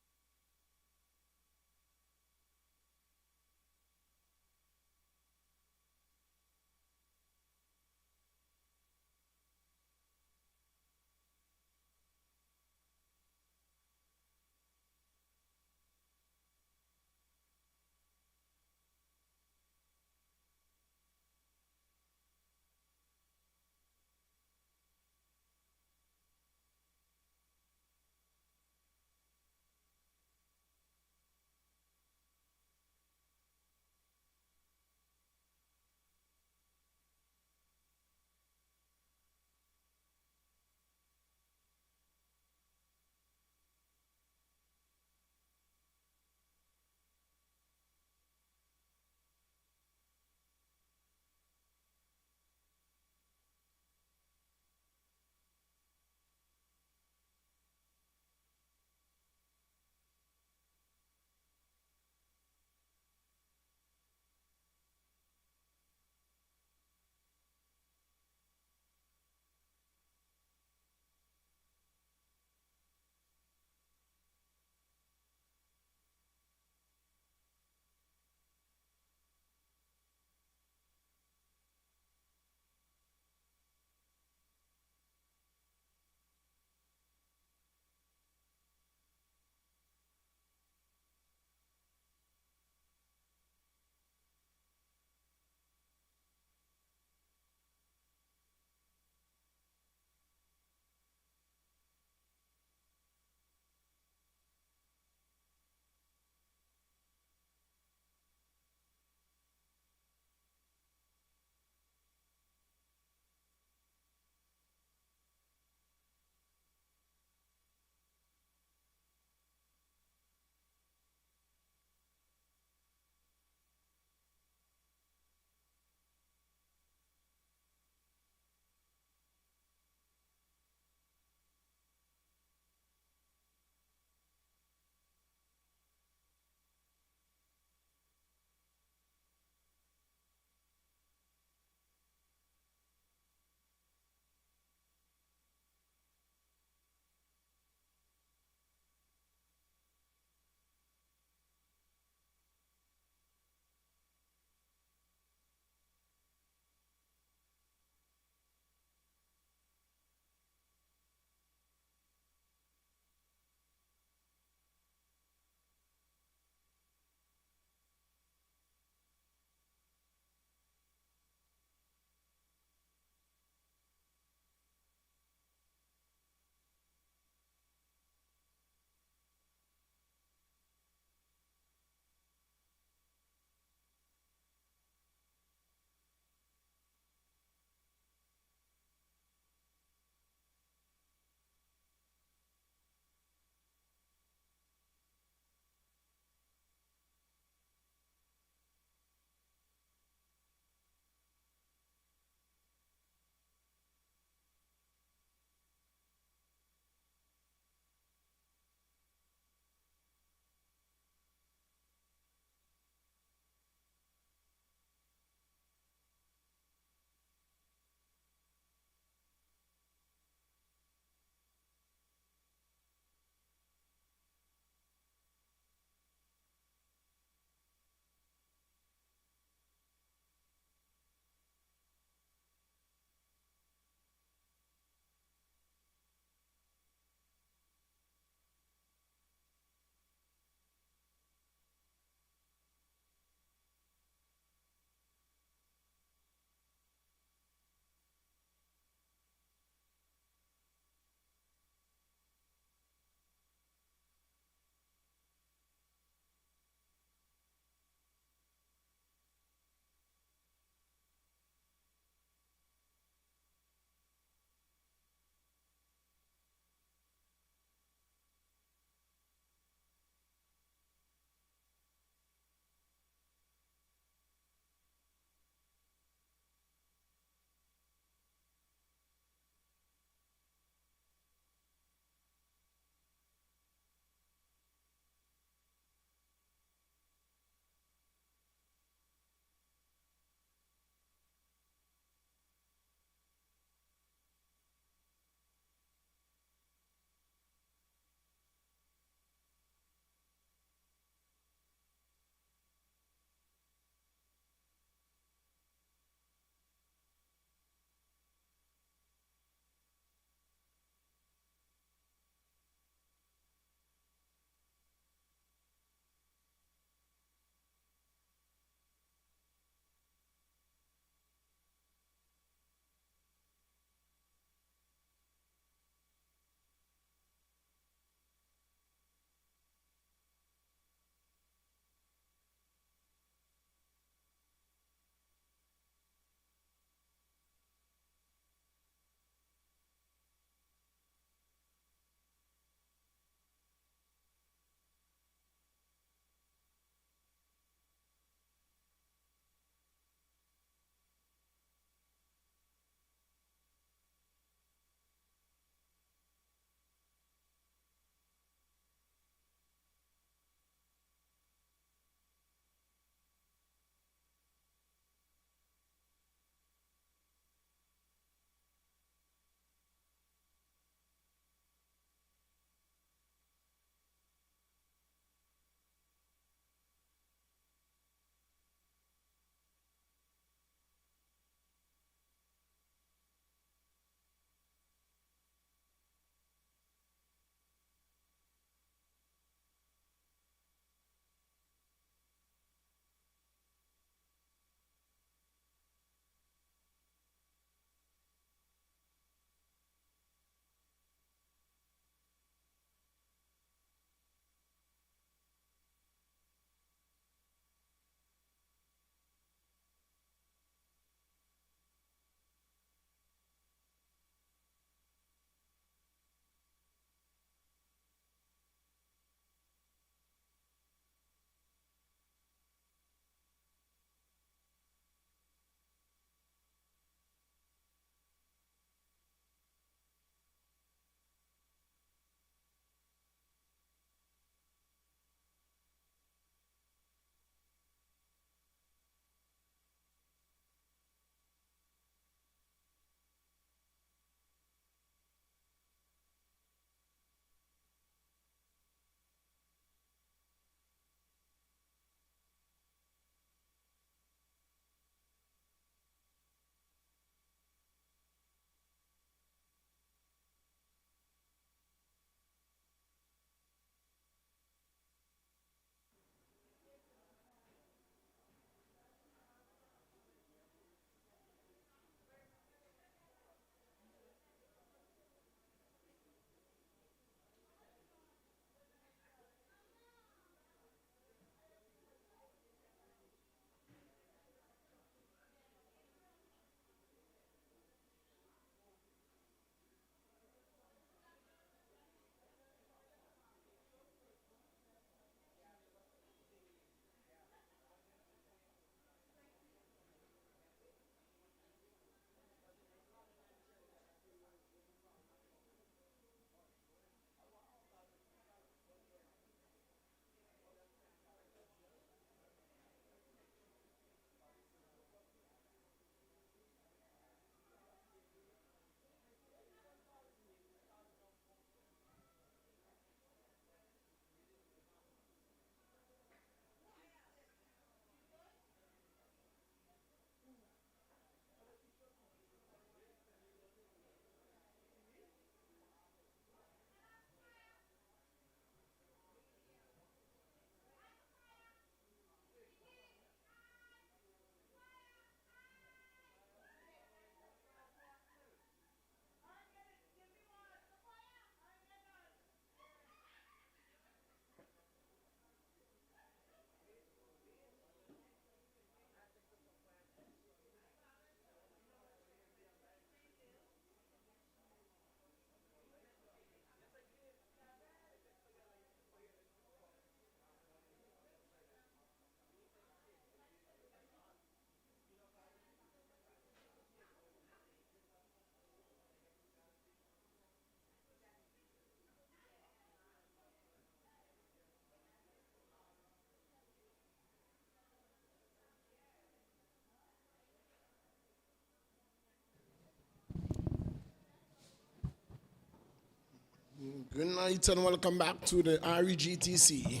Good night and welcome back to the REGTC.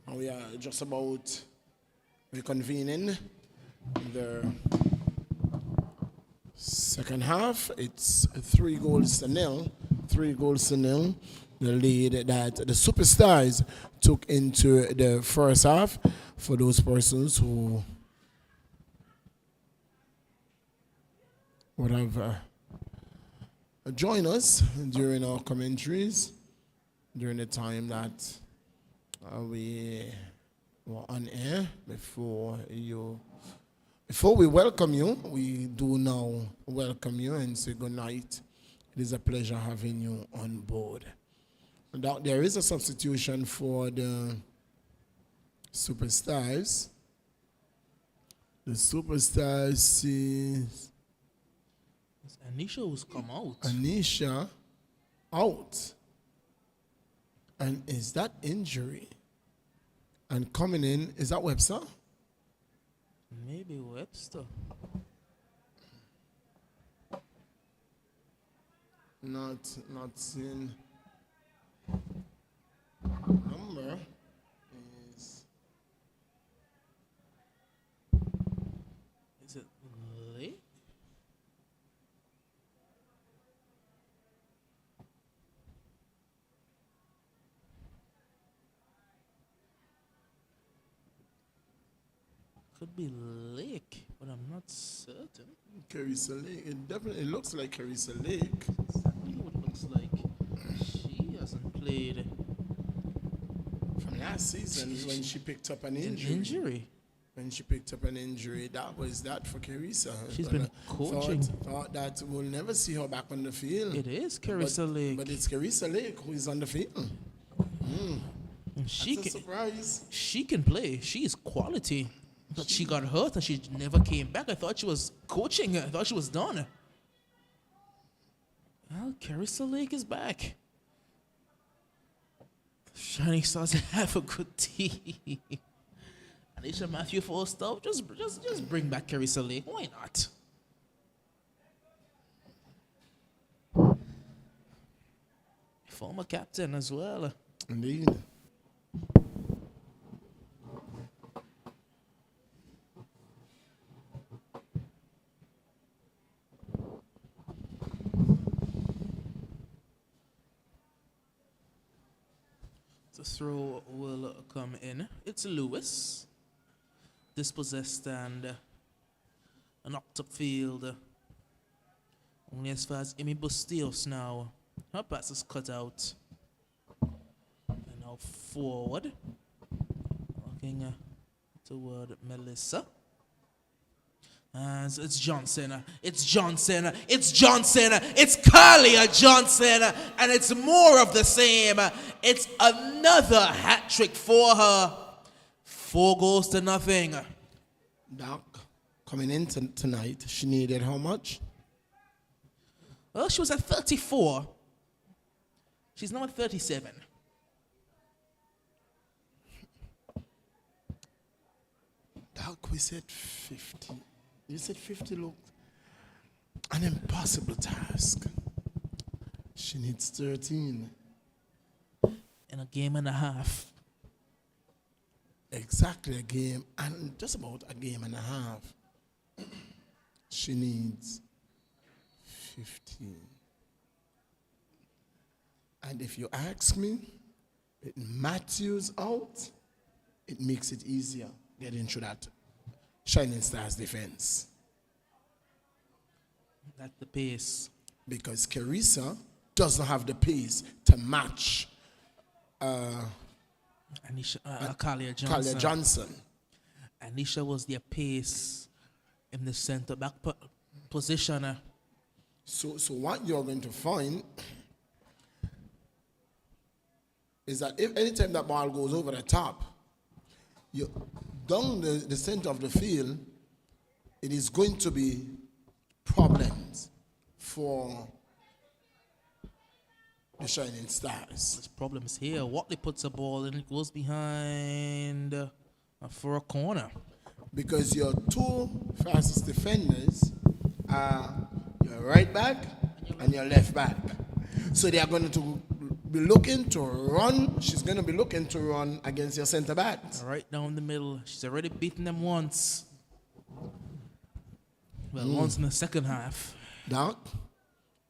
And we are just about reconvening the second half. It's 3-0. 3-0. The lead that the Superstars took into the first half. For those persons who would have joined us during our commentaries, during the time that we were on air, before we welcome you, we do now welcome you and say good night. It is a pleasure having you on board. Now, there is a substitution for the Superstars. The Superstars sees
Anisha was come out.
Anisha out. And is that injury? And coming in, is that Webster?
Maybe Webster.
Not seeing number
Is it Lake? Could be Lake, but I'm not certain.
Carissa Lake. It definitely looks like Carissa Lake.
Exactly what it looks like. She hasn't played
From last season when she picked up an injury. When she picked up an injury, that was that for Carissa.
She's been coaching.
Thought that we'll never see her back on the field.
It is Carissa Lake.
But it's Carissa Lake who is on the field. That's a surprise.
She can play. She is quality. But she got hurt and she never came back. I thought she was coaching. I thought she was done. Well, Carissa Lake is back. Shining Stars have a good team. Anisha Matthew Forster, just bring back Carissa Lake. Why not? Former captain as well.
Indeed.
The throw will come in. It's Lewis. Dispossessed and knocked upfield. Only as far as Amy Bustillos now. Her pass is cut out. And now forward. Walking toward Melissa. And it's Johnson. It's Johnson. It's Johnson. It's Kalia Johnson. And it's more of the same. It's another hat trick for her. 4-0.
Doc, coming in tonight, she needed how much?
Well, she was at 34. She's now at 37.
Doc, we said 50. You said 50 looked an impossible task. She needs 13.
In a game and a half.
Exactly a game, and just about a game and a half. She needs 15. And if you ask me, with Matthews out, it makes it easier getting through that Shining Stars defense.
That's the pace.
Because Carissa doesn't have the pace to match
Anisha, Kalia Johnson.
Kalia Johnson.
Anisha was their pace in the center back position.
So what you're going to find is that if anytime that ball goes over the top, you down the center of the field, it is going to be problems for the Shining Stars.
There's problems here. Watley puts a ball and it goes behind for a corner.
Because your two fastest defenders are your right back and your left back. So they are going to be looking to run. She's going to be looking to run against your centre back.
Right down the middle. She's already beaten them once. Well, once in the second half.
Doc,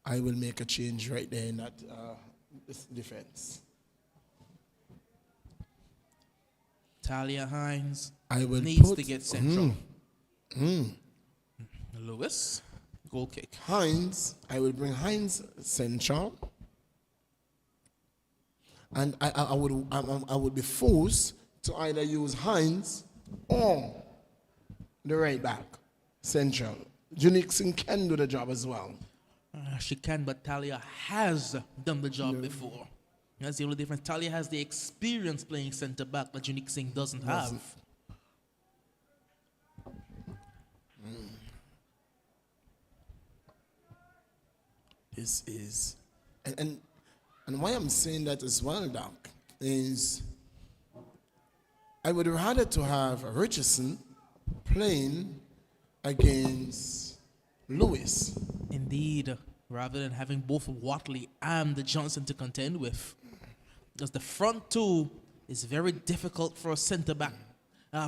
I will make a change right there in that defense.
Talia Hines
I will
needs to get central. Lewis, goal kick.
Hines, I will bring Hines central. And I would be forced to either use Hines or the right back central. Junique Singh can do the job as well.
She can, but Talia has done the job before. That's the only difference. Talia has the experience playing centre back that Junique Singh doesn't have.
This is, and why I'm saying that as well, Doc, is I would rather to have Richardson playing against Lewis.
Indeed, rather than having both Watley and the Johnson to contend with. Because the front two is very difficult for a centre-back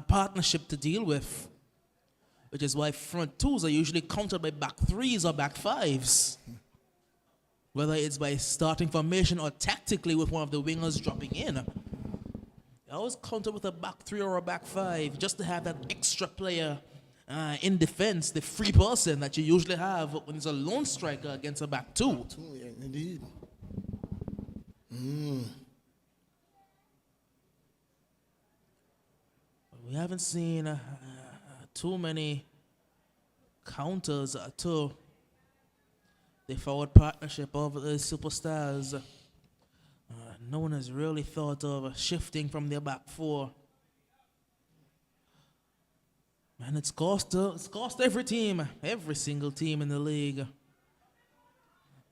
partnership to deal with. Which is why front twos are usually countered by back threes or back fives. Whether it's by starting formation or tactically with one of the wingers dropping in. I always counter with a back three or a back five just to have that extra player in defense, the free person that you usually have when it's a lone striker against a back two.
Yeah, indeed.
We haven't seen too many counters to the forward partnership of the superstars. No one has really thought of shifting from their back four. And it's cost every team, every single team in the league.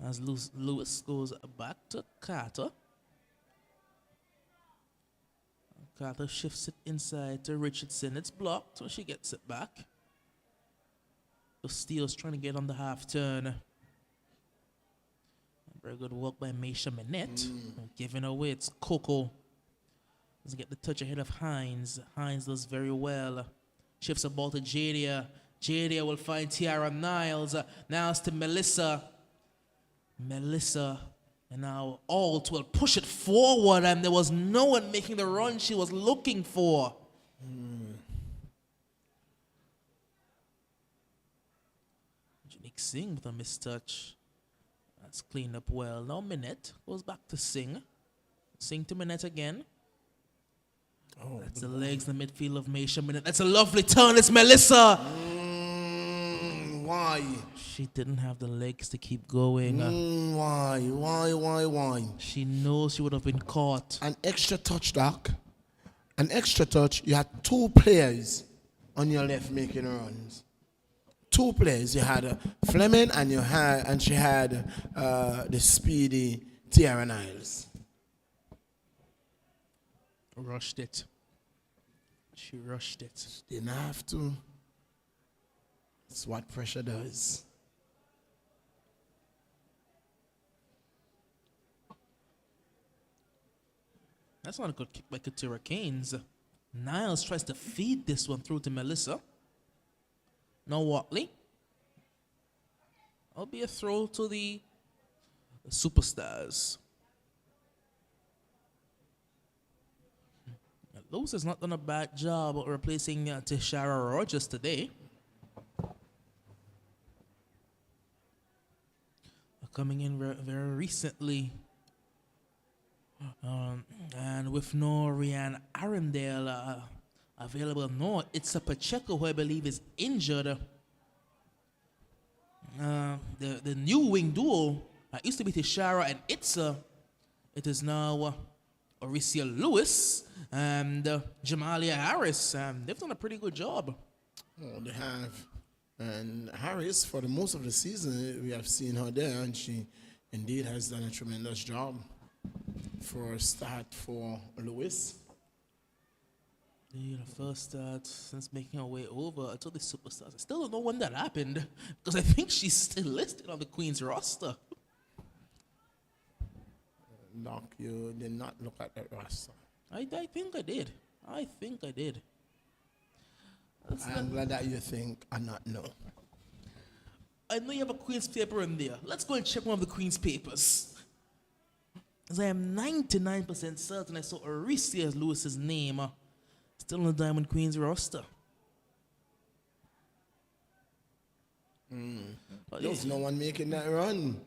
As Lewis goes back to Carter. Carter shifts it inside to Richardson. It's blocked, so she gets it back. The Steele's trying to get on the half turn. Very good work by Meisha Minette. Giving away, it's Coco. Doesn't get the touch ahead of Hines. Hines does very well. Shifts the ball to Jadia. Jadia will find Tiara Niles. Now it's to Melissa. Melissa. And now Alt will push it forward, and there was no one making the run she was looking for. Junique Singh with a mistouch. That's cleaned up well. Now Minette goes back to Singh. Singh to Minette again. Oh, that's the legs in the midfield of Meisha Minette. That's a lovely turn. It's Melissa.
Why?
She didn't have the legs to keep going.
Why?
She knows she would have been caught.
An extra touch, Doc. An extra touch. You had two players on your left making runs. Two players. You had Fleming and she had the speedy Tiara Niles.
Rushed it. She rushed it.
Didn't have to. That's what pressure does.
That's not a good kick by Katira Keynes. Niles tries to feed this one through to Melissa. No Watley. That'll be a throw to the superstars. Lewis has not done a bad job of replacing Tishara Rogers today. Coming in very recently. And with no Rianne Arundel available, no, it's a Pacheco who I believe is injured. The new wing duo used to be Tishara and Itza. It is now Oricia Lewis and Jamalia Harris. They've done a pretty good job.
Oh, they have. And Harris, for the most of the season, we have seen her there, and she indeed has done a tremendous job for a start for Lewis.
The first start since making her way over to the superstars. I still don't know when that happened because I think she's still listed on the Queen's roster.
Doc, you did not look at that roster.
I think I did. I think I did.
I'm glad that you think and not know.
I know you have a Queen's paper in there. Let's go and check one of the Queen's papers. As I am 99% certain I saw Arisias Lewis's name still on the Diamond Queen's roster.
There's no one making that run.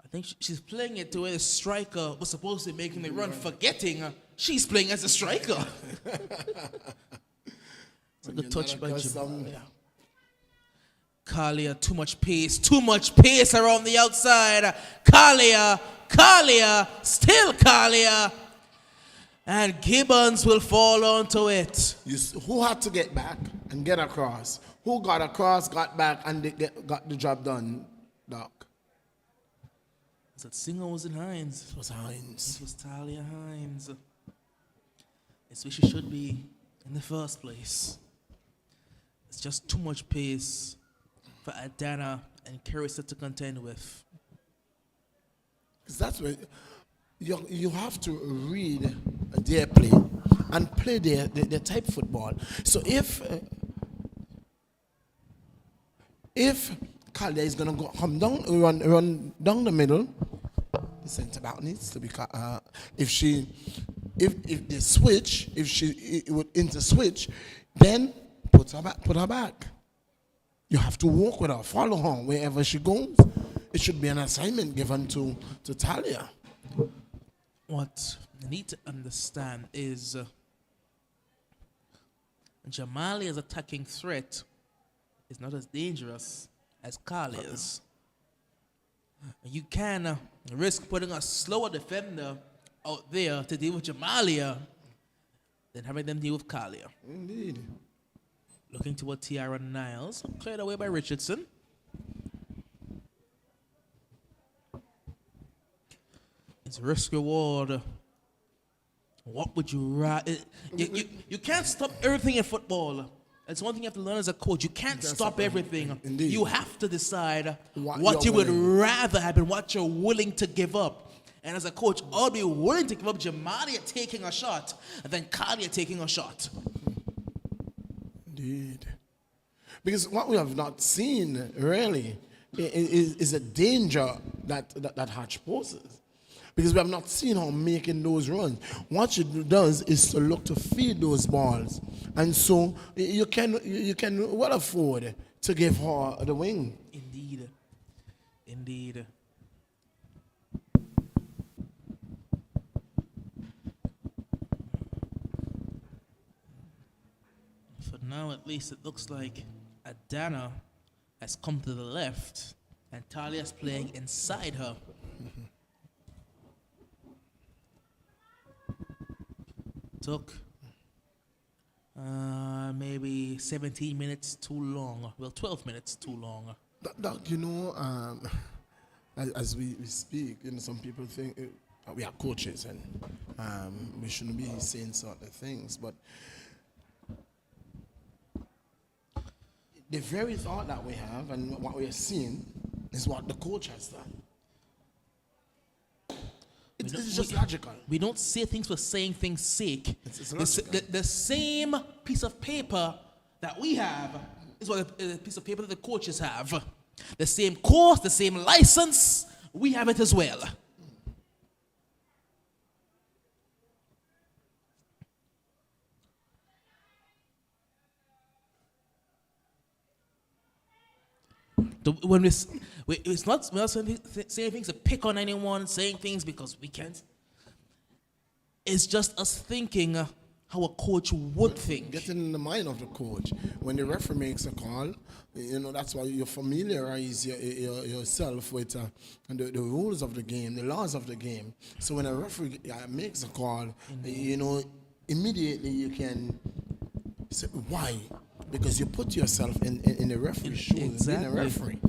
I think she's playing it to where the striker was supposed to be making the run, forgetting she's playing as a striker. It's a good touch by Jamalia. Kalia, too much pace around the outside. Kalia, still Kalia. And Gibbons will fall onto it.
Who had to get back and get across? Who got across, got back, and got the job done, Doc?
Was it Singer or was it Hines?
It was Hines.
It was Talia Hines. It's where she should be in the first place. It's just too much pace for Adana and Carissa to contend with.
Because that's where you have to read their play and play their type football. So if Kalia is gonna come down, run down the middle, the centre back needs to be. If they switch, if she would into switch, then put her back. You have to walk with her, follow her wherever she goes. It should be an assignment given to Talia.
What you need to understand is Jamalia's attacking threat is not as dangerous as Kalia's. You can risk putting a slower defender out there to deal with Jamalia than having them deal with Kalia.
Indeed.
Looking toward Tiara Niles, cleared away by Richardson. It's risk reward. What would you rather? You can't stop everything in football. It's one thing you have to learn as a coach. You can't stop everything.
Indeed.
You have to decide what you would rather have and what you're willing to give up. And as a coach, I'll be willing to give up Jamalia taking a shot and then Kalia taking a shot.
Indeed. Because what we have not seen, really, is a danger that Hatch poses. Because we have not seen her making those runs. What she does is to look to feed those balls. And so you can well afford to give her the wing.
Indeed. For now, at least, it looks like Adana has come to the left and Talia's playing inside her. Took maybe 17 minutes too long. Well, 12 minutes too long.
Doc, as we speak, some people think we are coaches and we shouldn't be saying certain things, but the very thought that we have and what we are seeing is what the coach has done. It's just logical.
We don't say things for saying things' sake.
It's logical.
The same piece of paper that we have is what the piece of paper that the coaches have. The same course, the same license, we have it as well. When it's not, we're not saying things to pick on anyone, saying things because we can't. It's just us thinking how a coach would think.
Getting in the mind of the coach. When the referee makes a call, that's why you familiarize yourself with the rules of the game, the laws of the game. So when a referee makes a call, immediately you can say, why? Because you put yourself in the referee's shoes,
exactly.
In a referee.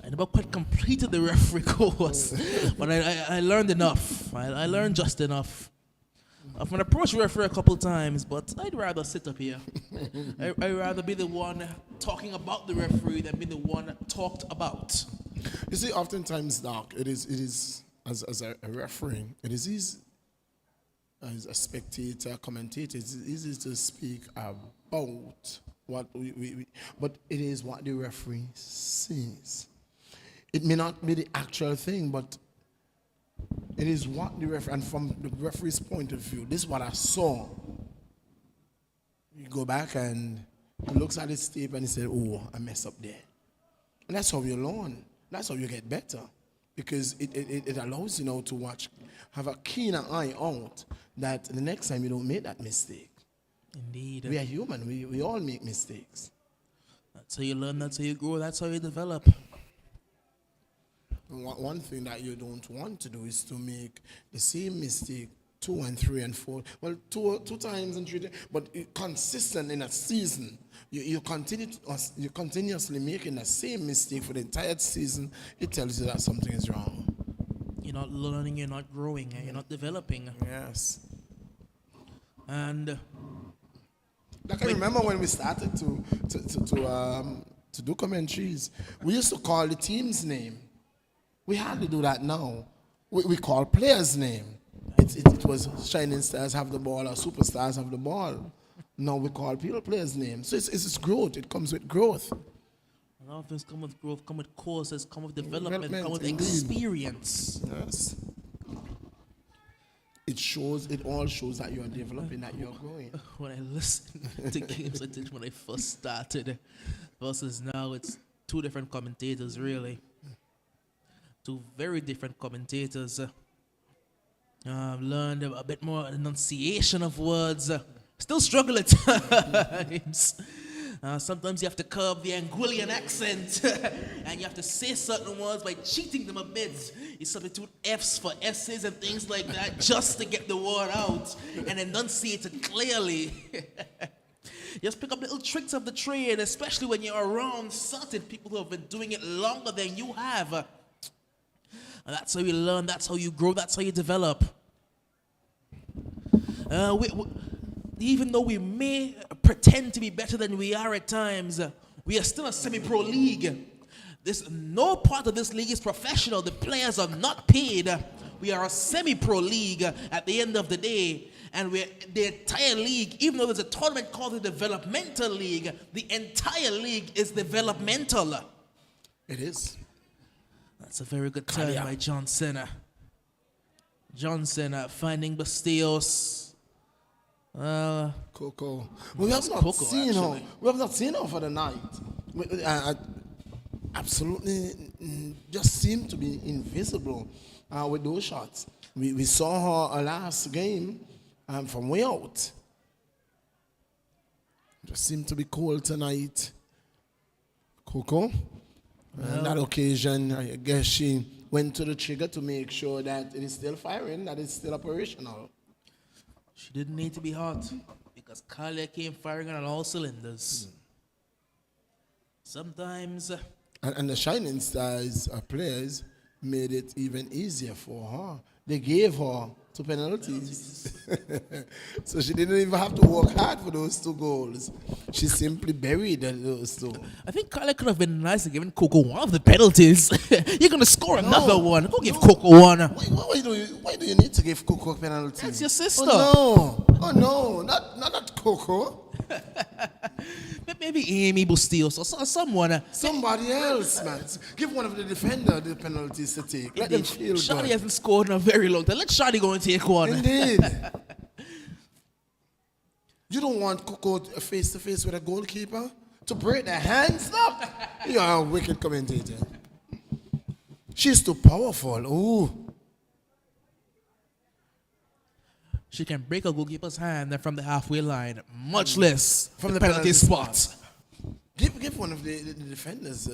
I never quite completed the referee course, but I learned enough. I learned just enough. I've been approached referee a couple times, but I'd rather sit up here. I'd rather be the one talking about the referee than be the one talked about.
You see, oftentimes, Doc, it is as a referee, it is easy, as a spectator, commentator, it's easy to speak about what but it is what the referee sees. It may not be the actual thing, but it is what the referee, and from the referee's point of view, this is what I saw. You go back and he looks at his tape and he said, oh, I messed up there. And that's how you learn. That's how you get better. Because it allows you now to watch, have a keener eye out that the next time you don't make that mistake.
Indeed.
We are human. We all make mistakes.
That's how you learn, that's how you grow, that's how you develop.
One thing that you don't want to do is to make the same mistake 2 and 3 and 4. Well, two times and 3 times, but consistent in a season. You continuously making the same mistake for the entire season. It tells you that something is wrong.
You're not learning, you're not growing, you're not developing.
Yes.
And
like I remember when we started to do commentaries, we used to call the team's name. We hardly do that now. We call players' name. It was Shining Stars have the ball or Superstars have the ball. Now we call people players' names. So it's growth. It comes with growth.
a lot of things come with growth, come with courses, come with development, come with
indeed.
experience.
Yes. It all shows that you're developing, that you're growing.
When I listen to games I did when I first started versus now, it's two different commentators, really. Two very different commentators. I've learned a bit more enunciation of words. Still struggle at times. Sometimes you have to curb the Anguillian accent and you have to say certain words by cheating them a bit. You substitute F's for S's and things like that just to get the word out and enunciate it clearly. Just pick up little tricks of the trade, especially when you're around certain people who have been doing it longer than you have. And that's how you learn, that's how you grow, that's how you develop. Even though we may pretend to be better than we are at times, we are still a semi-pro league. No part of this league is professional. The players are not paid. We are a semi-pro league at the end of the day. And the entire league, even though there's a tournament called the developmental league, the entire league is developmental.
It is.
That's a very good turn by John Cena. John Cena finding Bastillos.
Coco. We have not seen her. We have not seen her for the night. Absolutely, just seemed to be invisible with those shots. We saw her last game from way out. Just seemed to be cold tonight. Coco. On that occasion, I guess she went to the trigger to make sure that it is still firing, that it's still operational.
She didn't need to be hot because Kalia came firing on all cylinders. Sometimes...
And the Shining Stars players made it even easier for her. They gave her 2 penalties. So she didn't even have to work hard for those 2 goals. She simply buried those 2.
I think Kalia could have been nice and given Coco one of the penalties. You're going to score another one. Go give Coco one.
Why do you need to give Coco a penalty?
That's your sister.
Oh no, not that Coco.
Maybe Amy Bustillos or someone.
Somebody else, man. Give one of the defender the penalties to take. Let them feel good.
Shadi hasn't scored in a very long time. Let Shadi go and take one.
Indeed. You don't want Coco face to face with a goalkeeper to break their hands up. You're a wicked commentator. She's too powerful. Ooh.
She can break a goalkeeper's hand from the halfway line, much less from the penalty spot.
Give one of the defenders.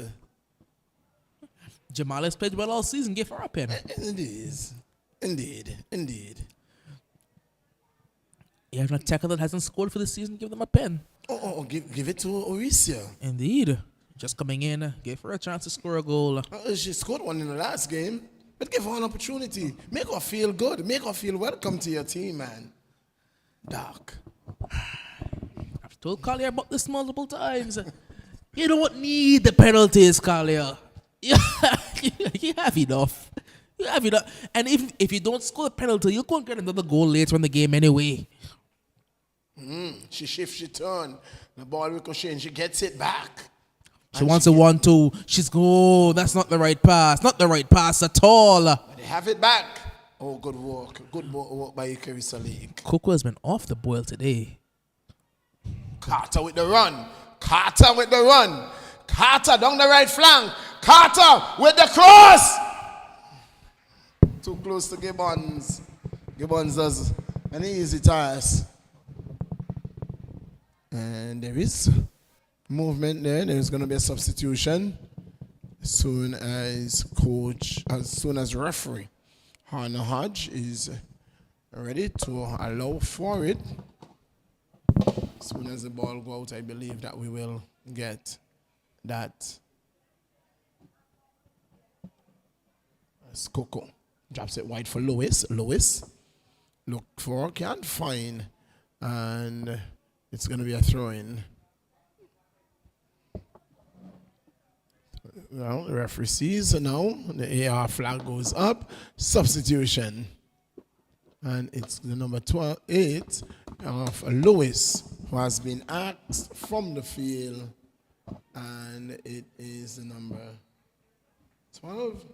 Jamal has played well all season. Give her a pen.
Indeed.
You have an attacker that hasn't scored for the season. Give them a pen.
Give it to Orisia.
Indeed. Just coming in, give her a chance to score a goal.
She scored one in the last game. But give her an opportunity. Make her feel good. Make her feel welcome to your team, man. Doc.
I've told Collier about this multiple times. You don't need the penalties, Collier. You have enough. Yeah, if you don't, and if you don't score a penalty, you'll go and get another goal later in the game anyway.
She shifts, she turn. The ball ricochet and she gets it back.
She wants a 1-2. She's go. That's not the right pass. Not the right pass at all.
But they have it back. Oh, good work. Good work by Carissa Lake.
Coco has been off the boil today.
Carter with the run. Carter with the run. Carter down the right flank. Carter with the cross. Too close to Gibbons. Gibbons does an easy task. And there is movement there. There's going to be a substitution as soon as referee Hannah Hodge is ready to allow for it. As soon as the ball goes out, I believe that we will get that. As Coco drops it wide for Lewis. Lewis look for, can't find, and it's going to be a throw-in. Well, the referee sees now. The AR flag goes up. Substitution. And it's the number 8 of Lewis, who has been asked from the field. And it is the number 12.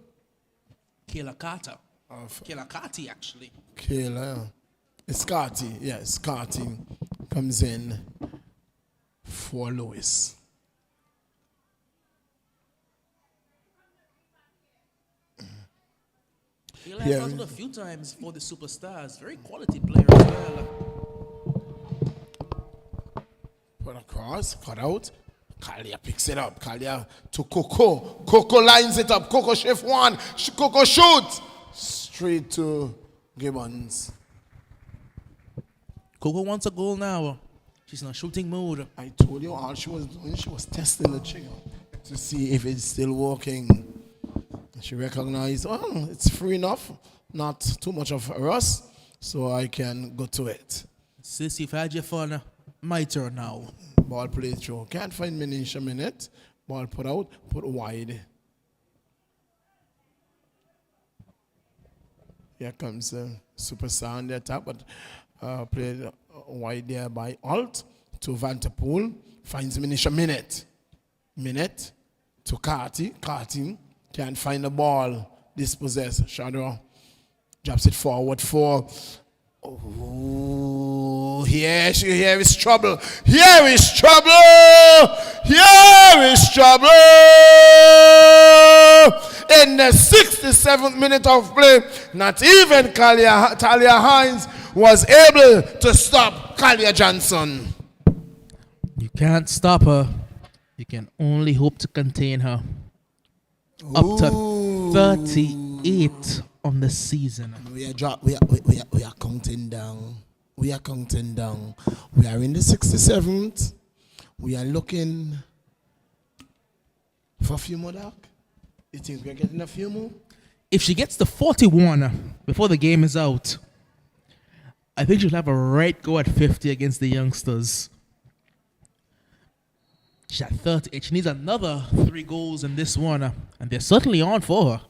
Kayla Carter. Kayla Carty, actually.
Kayla. It's Carty. Yes, Carty comes in for Lewis.
Kayla has started a few times for the Superstars. Very quality player as well.
Put across, cut out. Kalia picks it up. Kalia to Coco. Coco lines it up. Coco shift one. Coco shoots. Straight to Gibbons.
Coco wants a goal now. She's in a shooting mode.
I told you all she was doing. She was testing the trigger to see if it's still working. She recognized, oh, it's free enough. Not too much of rust, so I can go to it.
Sis, you've had your fun. My turn now.
Ball played through. Can't find Manisha Minute. Ball put out, put wide. Here comes the superstar on the attack, but played wide there by Alt to Vanterpool. Finds Manisha Minute. Minute to Carty. Carty can't find the ball. Dispossessed. Shadow drops it forward for. Oh, here is trouble. Here is trouble. Here is trouble. In the 67th minute of play, not even Talia Hines was able to stop Kalia Johnson.
You can't stop her. You can only hope to contain her. Up to 38 on the season.
We are counting down. We are counting down. We are in the 67th. We are looking for a few more, Doc. You think we're getting a few more?
If she gets to 41 before the game is out, I think she'll have a right go at 50 against the youngsters. She's at 38. She needs another 3 goals in this one, and they're certainly on for her.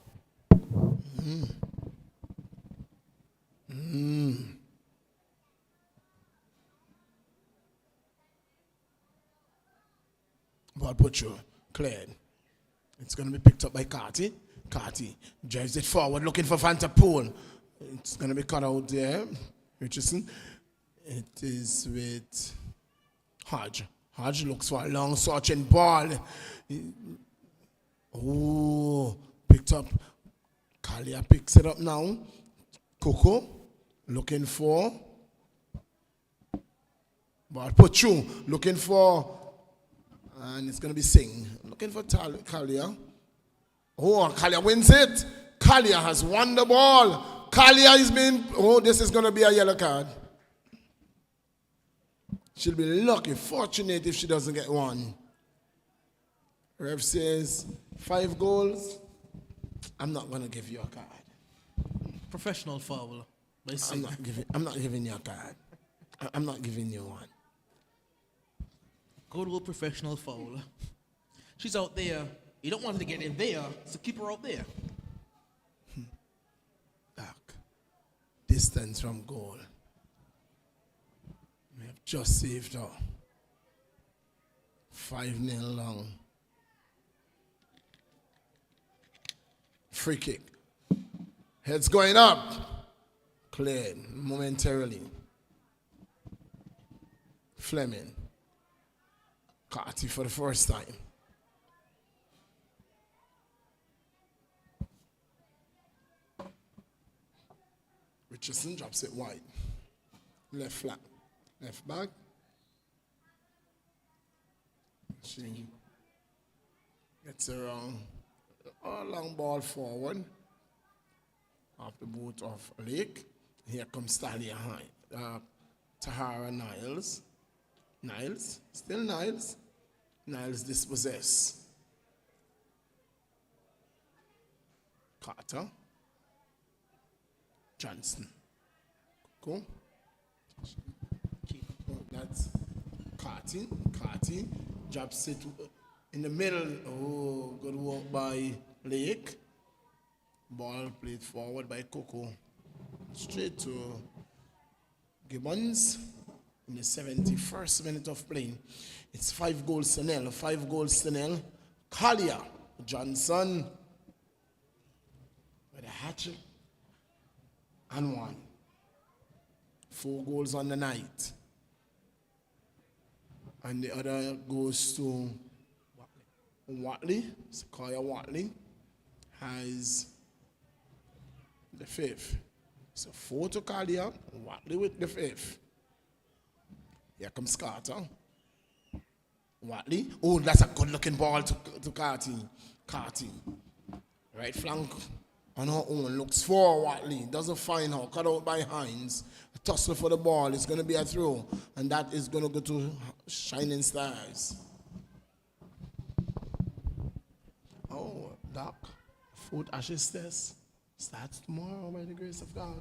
Ball put through. Cleared. It's going to be picked up by Carty. Carty drives it forward, looking for Vanterpool. It's going to be cut out there. Richardson. It is with Hodge. Hodge looks for a long searching ball. Oh, picked up. Kalia picks it up now. Coco looking for. Ball put through. Looking for. And it's going to be Singh. Looking for Kalia. Oh, Kalia wins it. Kalia has won the ball. Kalia is being. Oh, this is going to be a yellow card. She'll be lucky, fortunate if she doesn't get one. Ref says 5 goals. I'm not going to give you a card. Professional foul.
I'm not giving you a card. I'm not giving you one.
Good old professional foul. She's out there. You don't want her to get in there, so keep her out there.
distance from goal. We have just saved her. 5-0 long. Free kick. Heads going up. Cleared momentarily. Fleming. Carty for the first time. Richardson drops it wide. Left flat. Left back. She gets around. A long ball forward. Off the boot of Lake. Here comes Tahara Niles. Niles. Still Niles. Niles dispossess. Carter. Johnson. Cool. That's Carty. Carty drops it in the middle. Oh, good work by Lake. Ball played forward by Coco. Straight to Gibbons in the 71st minute of playing. It's 5 goals to nil. 5 goals to nil. Collier. Johnson with a hat-trick and 1. 4 goals on the night. And the other goes to Watley. Sequoia Watley has the 5th. So 4 to Collier, Watley with the 5th. Here comes Carter. Watley. Oh, that's a good looking ball to Carty. Carty. Right flank on her own. Looks for Watley. Doesn't find her. Cut out by Hines. A tussle for the ball. It's going to be a throw. And that is going to go to Shining Stars. Oh, Doc. Fourth Ashes test starts tomorrow by the grace of God.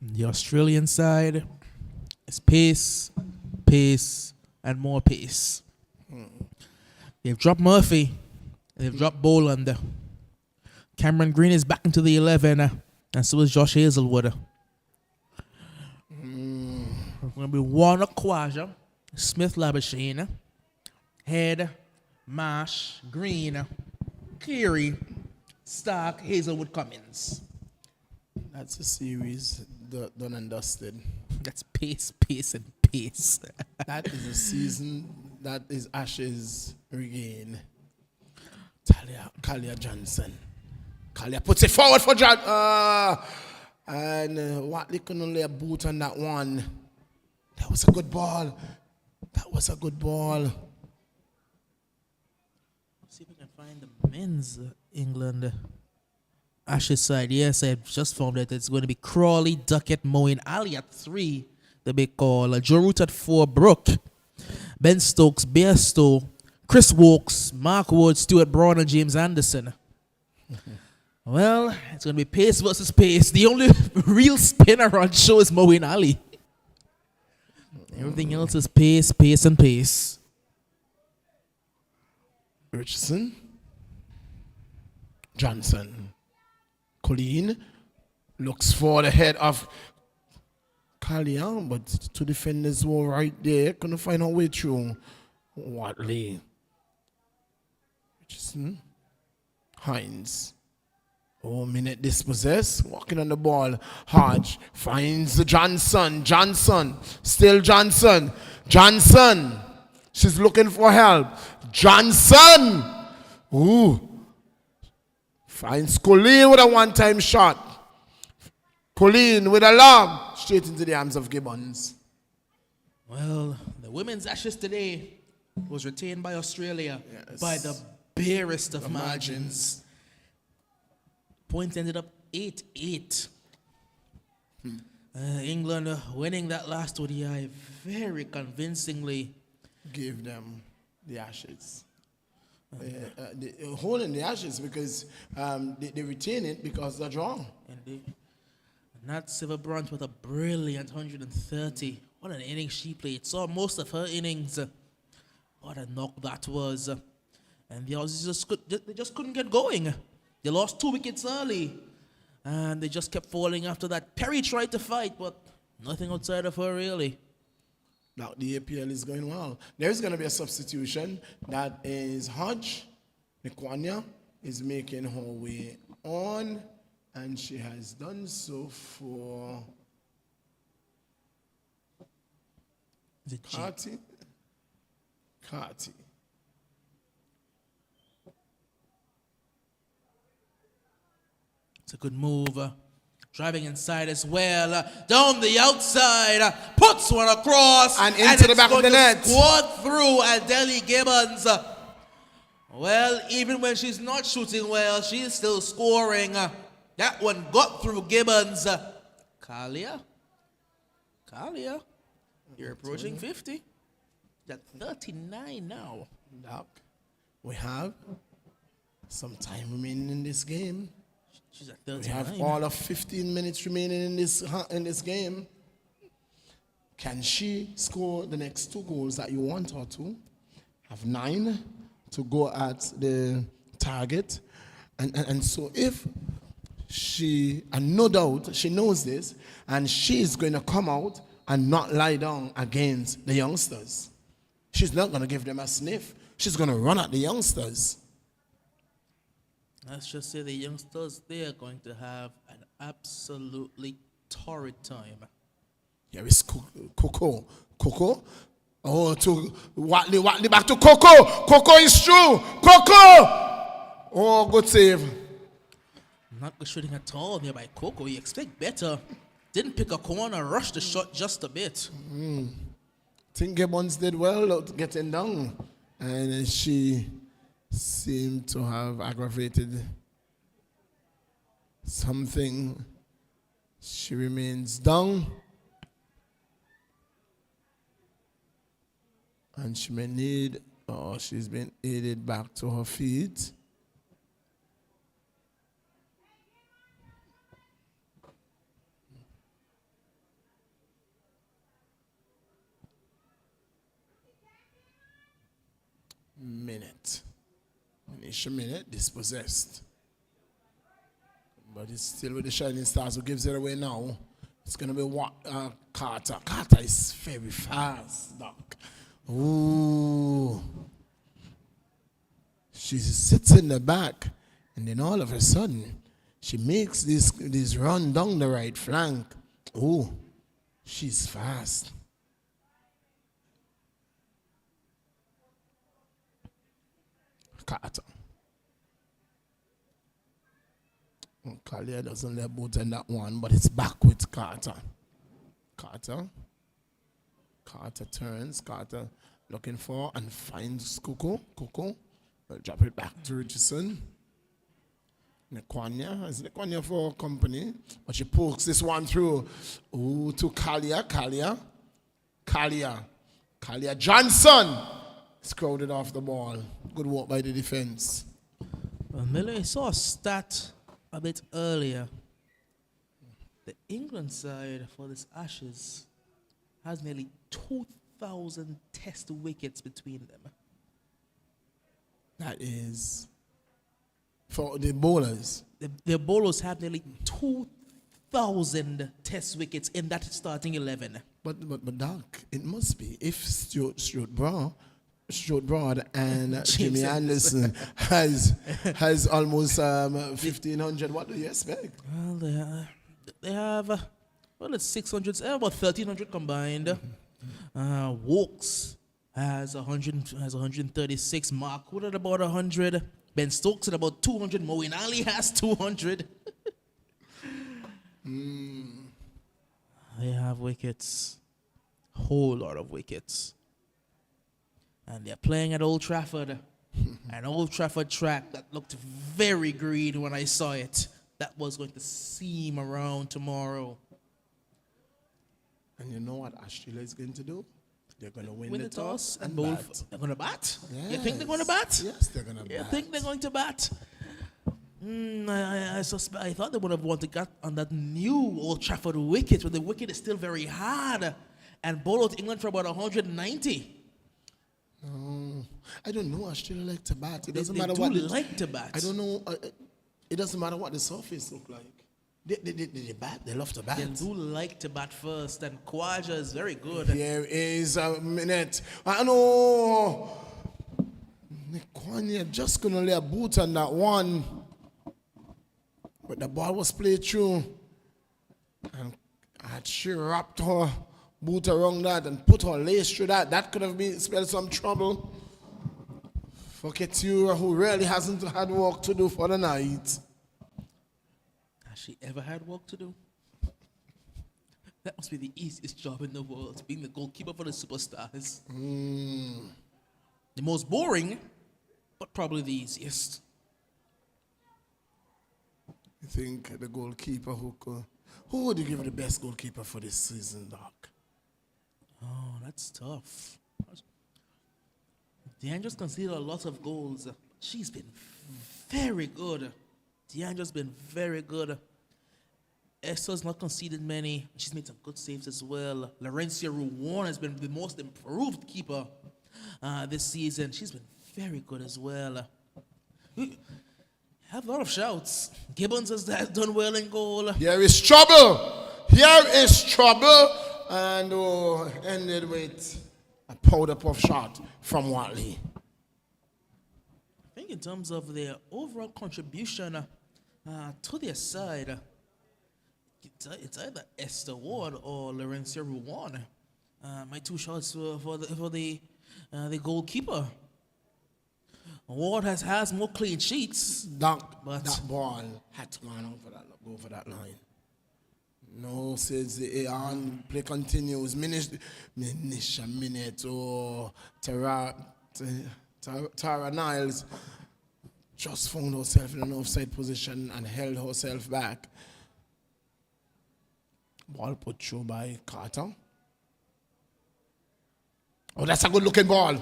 The Australian side is pace, pace, and more pace. They've dropped Murphy. They've dropped Boland. Cameron Green is back into the 11, and so is Josh Hazelwood. We're going to be Warner Kwaja, Smith Labashane, Head, Marsh, Green, Cleary, Stark, Hazelwood, Cummins.
That's a series done and dusted.
That's pace, pace, and pace.
That is a season that is Ashes regain. Collier Johnson. Collier puts it forward for John. And Watley couldn't lay a boot on that one. That was a good ball. That was a good ball.
See if we can find the men's England Ashes side. Yes, I've just found that it's going to be Crawley, Duckett, Moeen, Ali at 3. The big call. Joe Root at 4. Brooke, Ben Stokes, Bairstow, Chris Wokes, Mark Wood, Stuart Brown, and James Anderson. Well, it's going to be pace versus pace. The only real spinner on show is Moeen Ali. Everything else is pace, pace, and pace.
Richardson. Johnson. Colleen looks for the head of Collier, but two defenders were right there. Couldn't find a way through. Watley. Richardson. Hines. Oh, minute dispossessed. Walking on the ball. Hodge finds the Johnson. Johnson. Still Johnson. Johnson. She's looking for help. Johnson. Ooh. Finds Colleen with a one-time shot. Colleen with a lob. Straight into the arms of Gibbons.
Well, the women's Ashes today was retained by Australia by the barest of margins. Points ended up 8-8. England winning that last ODI very convincingly.
Gave them the Ashes. Holding the Ashes because they retain it because they're drawn.
And Nat Silverbrunt with a brilliant 130. What an inning she played. Saw most of her innings. What a knock that was. And the Aussies just couldn't get going. They lost 2 wickets early. And they just kept falling after that. Perry tried to fight, but nothing outside of her, really.
Now the APL is going well. There's going to be a substitution. That is Hodge. Nikwanya is making her way on, and she has done so for
Is it G?
Carty.
It's a good move. Driving inside as well. Down the outside. Puts one across.
And into the back of the net.
Squad through Adele Gibbons. Well, even when she's not shooting well, she's still scoring. That one got through Gibbons. Kalia, you're approaching 50. That's 39 now.
Doc, we have some time remaining in this game.
She's at
We
39.
have all of 15 minutes remaining in this game. Can she score the next 2 goals that you want her to? Have 9 to go at the target. And so if she, and no doubt she knows this, and she's going to come out and not lie down against the youngsters. She's not going to give them a sniff. She's going to run at the youngsters.
Let's just say the youngsters, they are going to have an absolutely torrid time.
Here is Coco. Oh, to Watley back to Coco. Coco is through. Coco! Oh, good save.
Not good shooting at all nearby Coco. You expect better. Didn't pick a corner, rushed the shot just a bit.
Think Gibbons did well getting down. And she seemed to have aggravated something. She remains down. And she may need, she's been aided back to her feet. Finish a minute, dispossessed. But it's still with the Shining Stars who gives it away now. It's going to be Carter. Carter is very fast, Doc. Ooh. She sits in the back, and then all of a sudden, she makes this run down the right flank. Ooh, she's fast. Carter. Kalia doesn't let boot in that one, but it's back with Carter. Carter turns. Carter looking for and finds Coco. Coco will drop it back to Richardson. Nekwanya. Is Nekwanya for company? But she pokes this one through. Ooh, to Kalia. Kalia Johnson. It's crowded off the ball. Good work by the defense.
Well, Miller, I saw a stat a bit earlier. The England side for this Ashes has nearly 2,000 test wickets between them.
That is for the bowlers.
The bowlers have nearly 2,000 test wickets in that starting 11.
But Doc, it must be if Stuart Broad and Jimmy Anderson has almost 1,500. What do you expect?
Well, they have it's 600, about 1,300 combined. Wokes has 136. Mark Wood at about 100. Ben Stokes at about 200. Moeen Ali has 200. They have wickets, whole lot of wickets. And they're playing at Old Trafford, an Old Trafford track that looked very green when I saw it. That was going to seam around tomorrow.
And you know what Australia is going to do? They're going to win
the toss and both. They're going to bat?
Yes.
You think they're going to bat?
Yes, they're going to bat.
You think they're going to bat? I thought they would have wanted to get on that new Old Trafford wicket, but the wicket is still very hard. And bowled out England for about 190.
I don't know. Australia like to bat. It doesn't
They
matter
do
what.
like to bat.
I don't know. It doesn't matter what the surface look like. They bat. They love to bat.
They do like to bat first, and Kwaja is very good.
Here is a minute. I know. Kwanya just gonna lay a boot on that one, but the ball was played through, and she wrapped her boot around that and put her lace through that. That could have been spelled some trouble for Ketura, who really hasn't had work to do for the night.
Has she ever had work to do? That must be the easiest job in the world, being the goalkeeper for the Superstars. The most boring, but probably the easiest.
You think the goalkeeper who would you give the best goalkeeper for this season, Doc?
Oh, that's tough. Deandra's conceded a lot of goals. She's been very good. Deandra's been very good. Esther's not conceded many. She's made some good saves as well. Laurencia Ruwan has been the most improved keeper this season. She's been very good as well. We have a lot of shouts. Gibbons has done well in goal.
Here is trouble. Here is trouble. And ended with a powder puff shot from Watley.
I think in terms of their overall contribution to their side, it's either Esther Ward or Laurencia Ruwan. My two shots for the goalkeeper. Ward has more clean sheets.
That ball had to go for that line. No, says the play continues. A minute or Tara Niles just found herself in an offside position and held herself back. Ball put through by Carter. Oh, that's a good looking ball.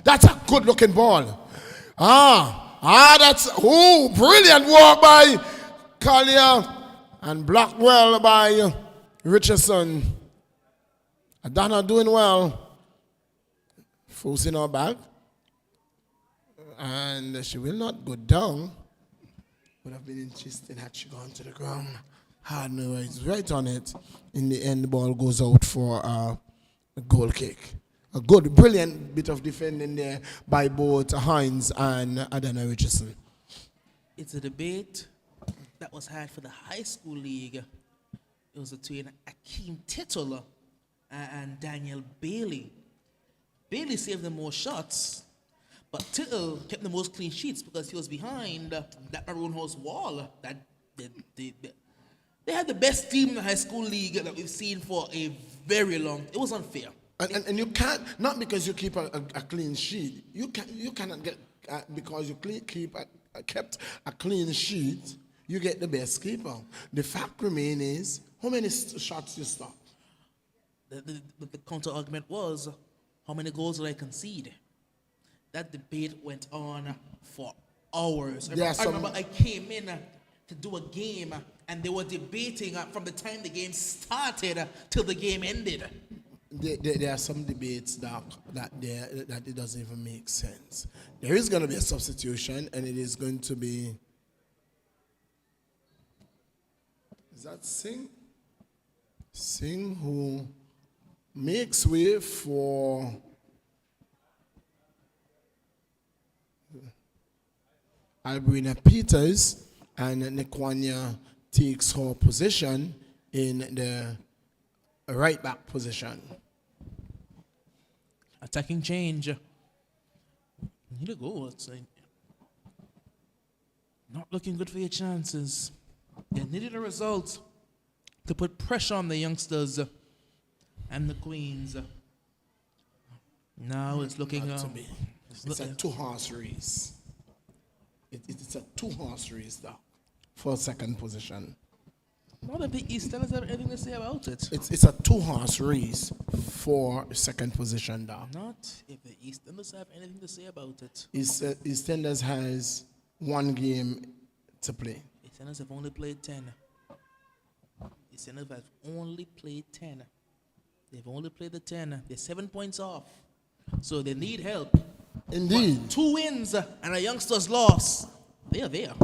That's a good looking ball. That's brilliant work by Collier and Blackwell by Richardson. Adana doing well. Forcing her back. And she will not go down. Would have been interesting had she gone to the ground. Hard no, it's right on it. In the end, the ball goes out for a goal kick. A good, brilliant bit of defending there by both Hines and Adana Richardson.
It's a debate that was had for the high school league. It was between Akeem Tittle and Daniel Bailey. Bailey saved the most shots, but Tittle kept the most clean sheets because he was behind that Maroon House wall. That they had the best team in the high school league that we've seen for a very long. It was unfair.
And you can't, not because you keep a clean sheet, you cannot get, because you kept a clean sheet, you get the best keeper. The fact remains is, how many shots you stop?
The counter argument was, how many goals did I concede? That debate went on for hours. I remember I came in to do a game, and they were debating from the time the game started till the game ended.
There are some debates that it doesn't even make sense. There is going to be a substitution, and it is going to be. Is that Singh? Singh, who makes way for Albrina Peters, and Nekwanya takes her position in the right back position.
Attacking change. Need a goal. It's not looking good for your chances. They needed a result to put pressure on the youngsters and the Queens. Now it's looking
to be. It's a two-horse race. It's a two-horse race, though, for second position.
Not if the Easterners have anything to say about it.
It's a two-horse race for second position, though.
Not if the Easterners have anything to say about it.
Easterners has one game to play.
Easterners have only played 10. Easterners have only played 10. They've only played the 10. They're 7 points off. So they need help.
Indeed.
But 2 wins and a youngster's loss. They are there.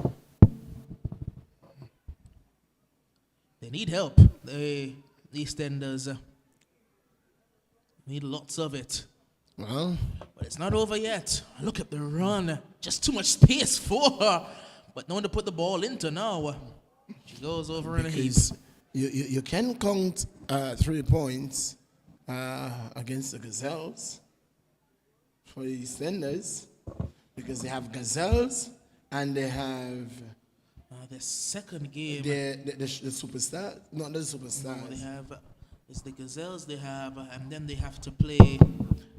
need help. The EastEnders need lots of it.
Well,
But it's not over yet. Look at the run. Just too much space for her. But no one to put the ball into now. She goes over in a heap.
because you can count 3 points against the Gazelles for the EastEnders, because they have Gazelles and they have
The second game.
the Superstars. Not the
They
Superstars.
have it's the Gazelles they have, and then they have to play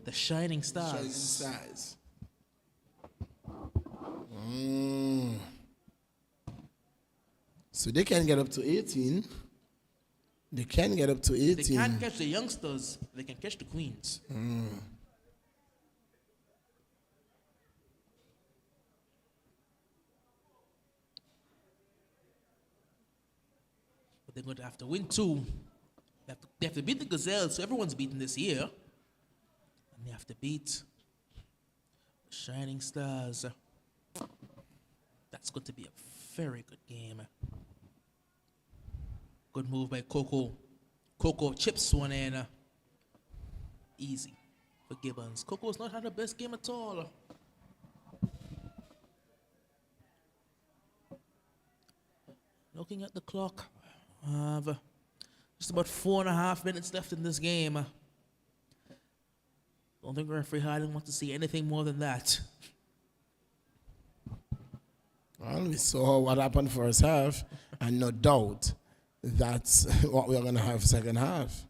the Shining Stars.
Shining Stars. Mm. So they can get up to 18. They can get up to 18.
They can't catch the youngsters. They can catch the queens. But they're going to have to win 2. They have to beat the Gazelles, so everyone's beaten this year. And they have to beat the Shining Stars. That's going to be a very good game. Good move by Coco. Coco chips one in. Easy for Gibbons. Coco's not had the best game at all. Looking at the clock, have just about 4.5 minutes left in this game. Don't think referee Harlan wants to see anything more than that.
Well, we saw what happened first half, and no doubt that's what we're going to have second half.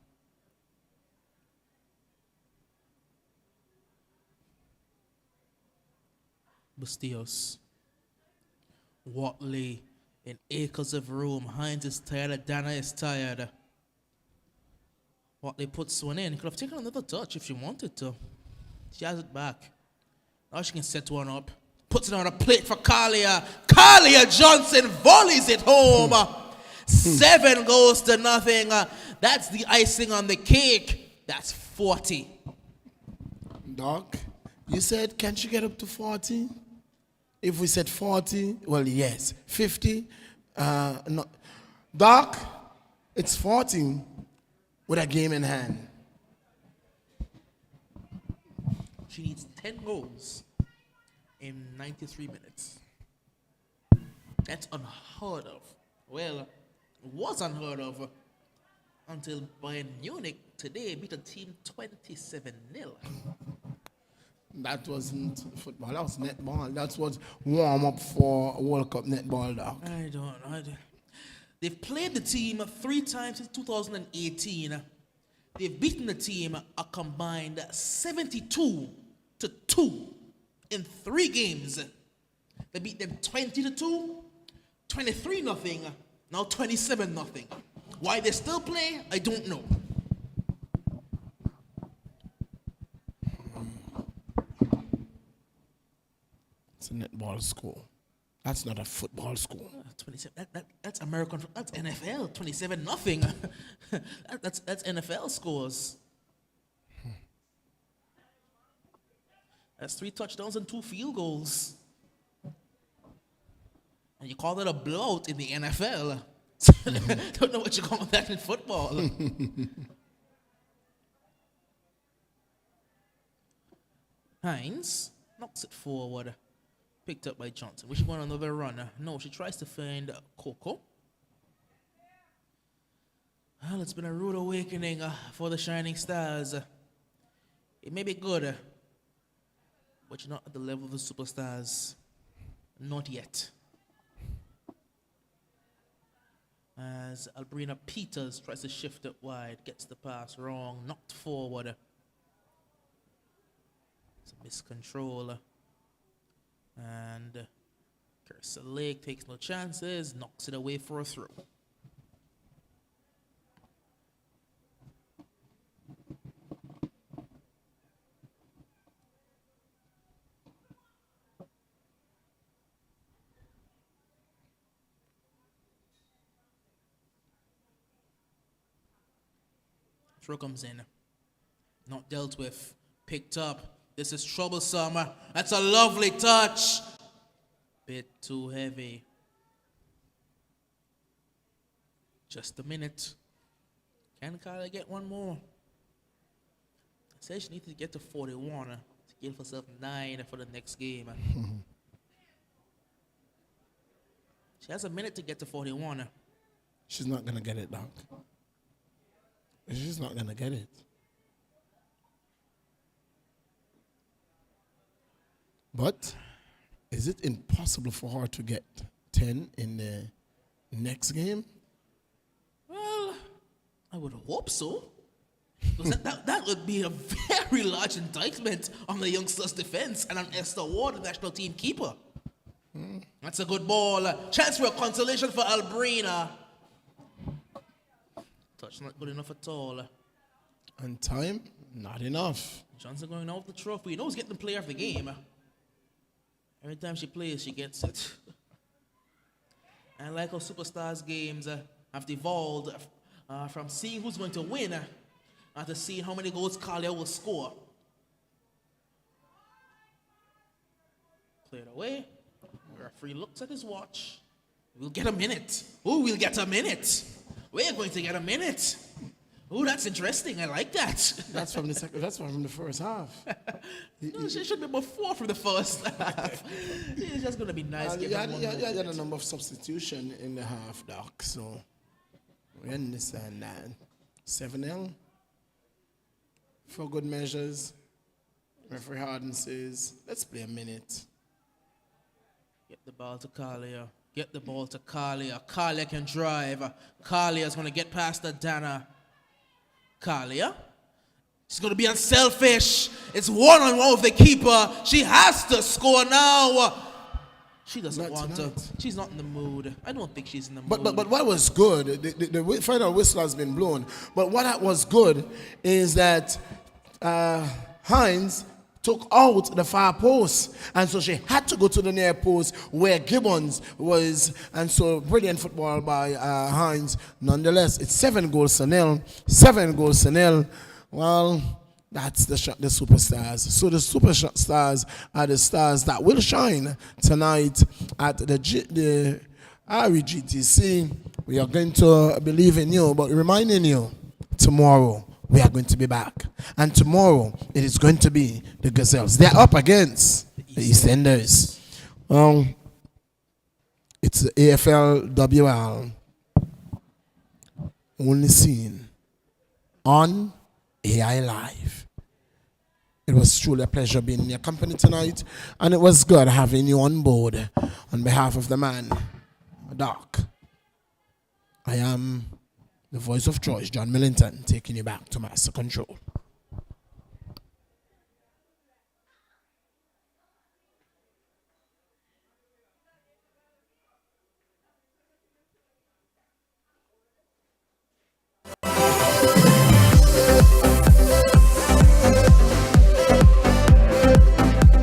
Bustillos. Watley in acres of room. Hines is tired. Dana is tired. Watley puts one in. Could have taken another touch if she wanted to. She has it back. Now she can set one up. Puts it on a plate for Kalia. Kalia Johnson volleys it home. 7 goes to nothing. That's the icing on the cake. That's 40.
Doc, you said, can she get up to 40? If we said 40, well, yes. 50, no. Doc, it's 40 with a game in hand.
She needs 10 goals in 93 minutes. That's unheard of. Well, it was unheard of until Bayern Munich today beat a team 27-0.
That wasn't football, that was netball. That was warm up for World Cup netball, Doc.
I don't know. They've played the team 3 times since 2018. They've beaten the team a combined 72-2 in 3 games. They beat them 20-2, 23-0, now 27-0. Why they still play, I don't know.
It's a netball school. That's not a football school.
27. That's American. That's NFL. 27-0. That's NFL scores. That's 3 touchdowns and 2 field goals. And you call that a blowout in the NFL? Don't know what you call that in football. Hines knocks it forward. Picked up by Johnson. We should go on another run. No, she tries to find Coco. Well, it's been a rude awakening for the Shining Stars. It may be good, but you're not at the level of the Superstars. Not yet. As Albrina Peters tries to shift it wide, gets the pass wrong, knocked forward. It's a miscontrol. And Kersa Lake takes no chances, knocks it away for a throw. Throw comes in. Not dealt with. Picked up. This is troublesome. That's a lovely touch. Bit too heavy. Just a minute. Can Carla get one more? Says she needs to get to 41 to give herself 9 for the next game. She has a minute to get to 41.
She's not going to get it, Doc. She's not going to get it. But is it impossible for her to get 10 in the next game?
Well, I would hope so. Because that would be a very large indictment on the youngsters' defense and on Esther Ward, the national team keeper. That's a good ball. Chance for a consolation for Albrina. Touch not good enough at all.
And time, not enough.
Johnson going out with the trophy. You know who's getting the player of the game. Every time she plays, she gets it. And like how Superstars games have devolved from seeing who's going to win to seeing how many goals Kalia will score. Cleared away. Referee looks at his watch. We'll get a minute. Oh, we'll get a minute. We're going to get a minute. Oh, that's interesting. I like that.
That's from the second. That's from the first half.
No, she should be before from the first half. It's just going to be nice.
You had a number of substitution in the half, Doc. So we understand that. 7-0 for good measures. Referee Harden says, "Let's play a minute."
Get the ball to Kalia. Get the ball to Kalia. Kalia can drive. Kalia is going to get past the Dana. Kalia. She's going to be unselfish. It's one-on-one with the keeper. She has to score now. She doesn't want to. She's not in the mood. I don't think she's in the mood.
But what was good, the final whistle has been blown. But what was good is that Hines took out the far post, and so she had to go to the near post where Gibbons was, and so brilliant football by Hines. Nonetheless, it's 7-0. 7-0. Well, that's the Superstars. So the Superstars are the stars that will shine tonight at the REGTC. We are going to believe in you, but reminding you, tomorrow we are going to be back. And tomorrow, it is going to be the Gazelles. They're up against the EastEnders. It's the AFL WL. Only seen on AI Live. It was truly a pleasure being in your company tonight. And it was good having you on board. On behalf of the man, Doc, I am the voice of choice, John Millington, taking you back to master control.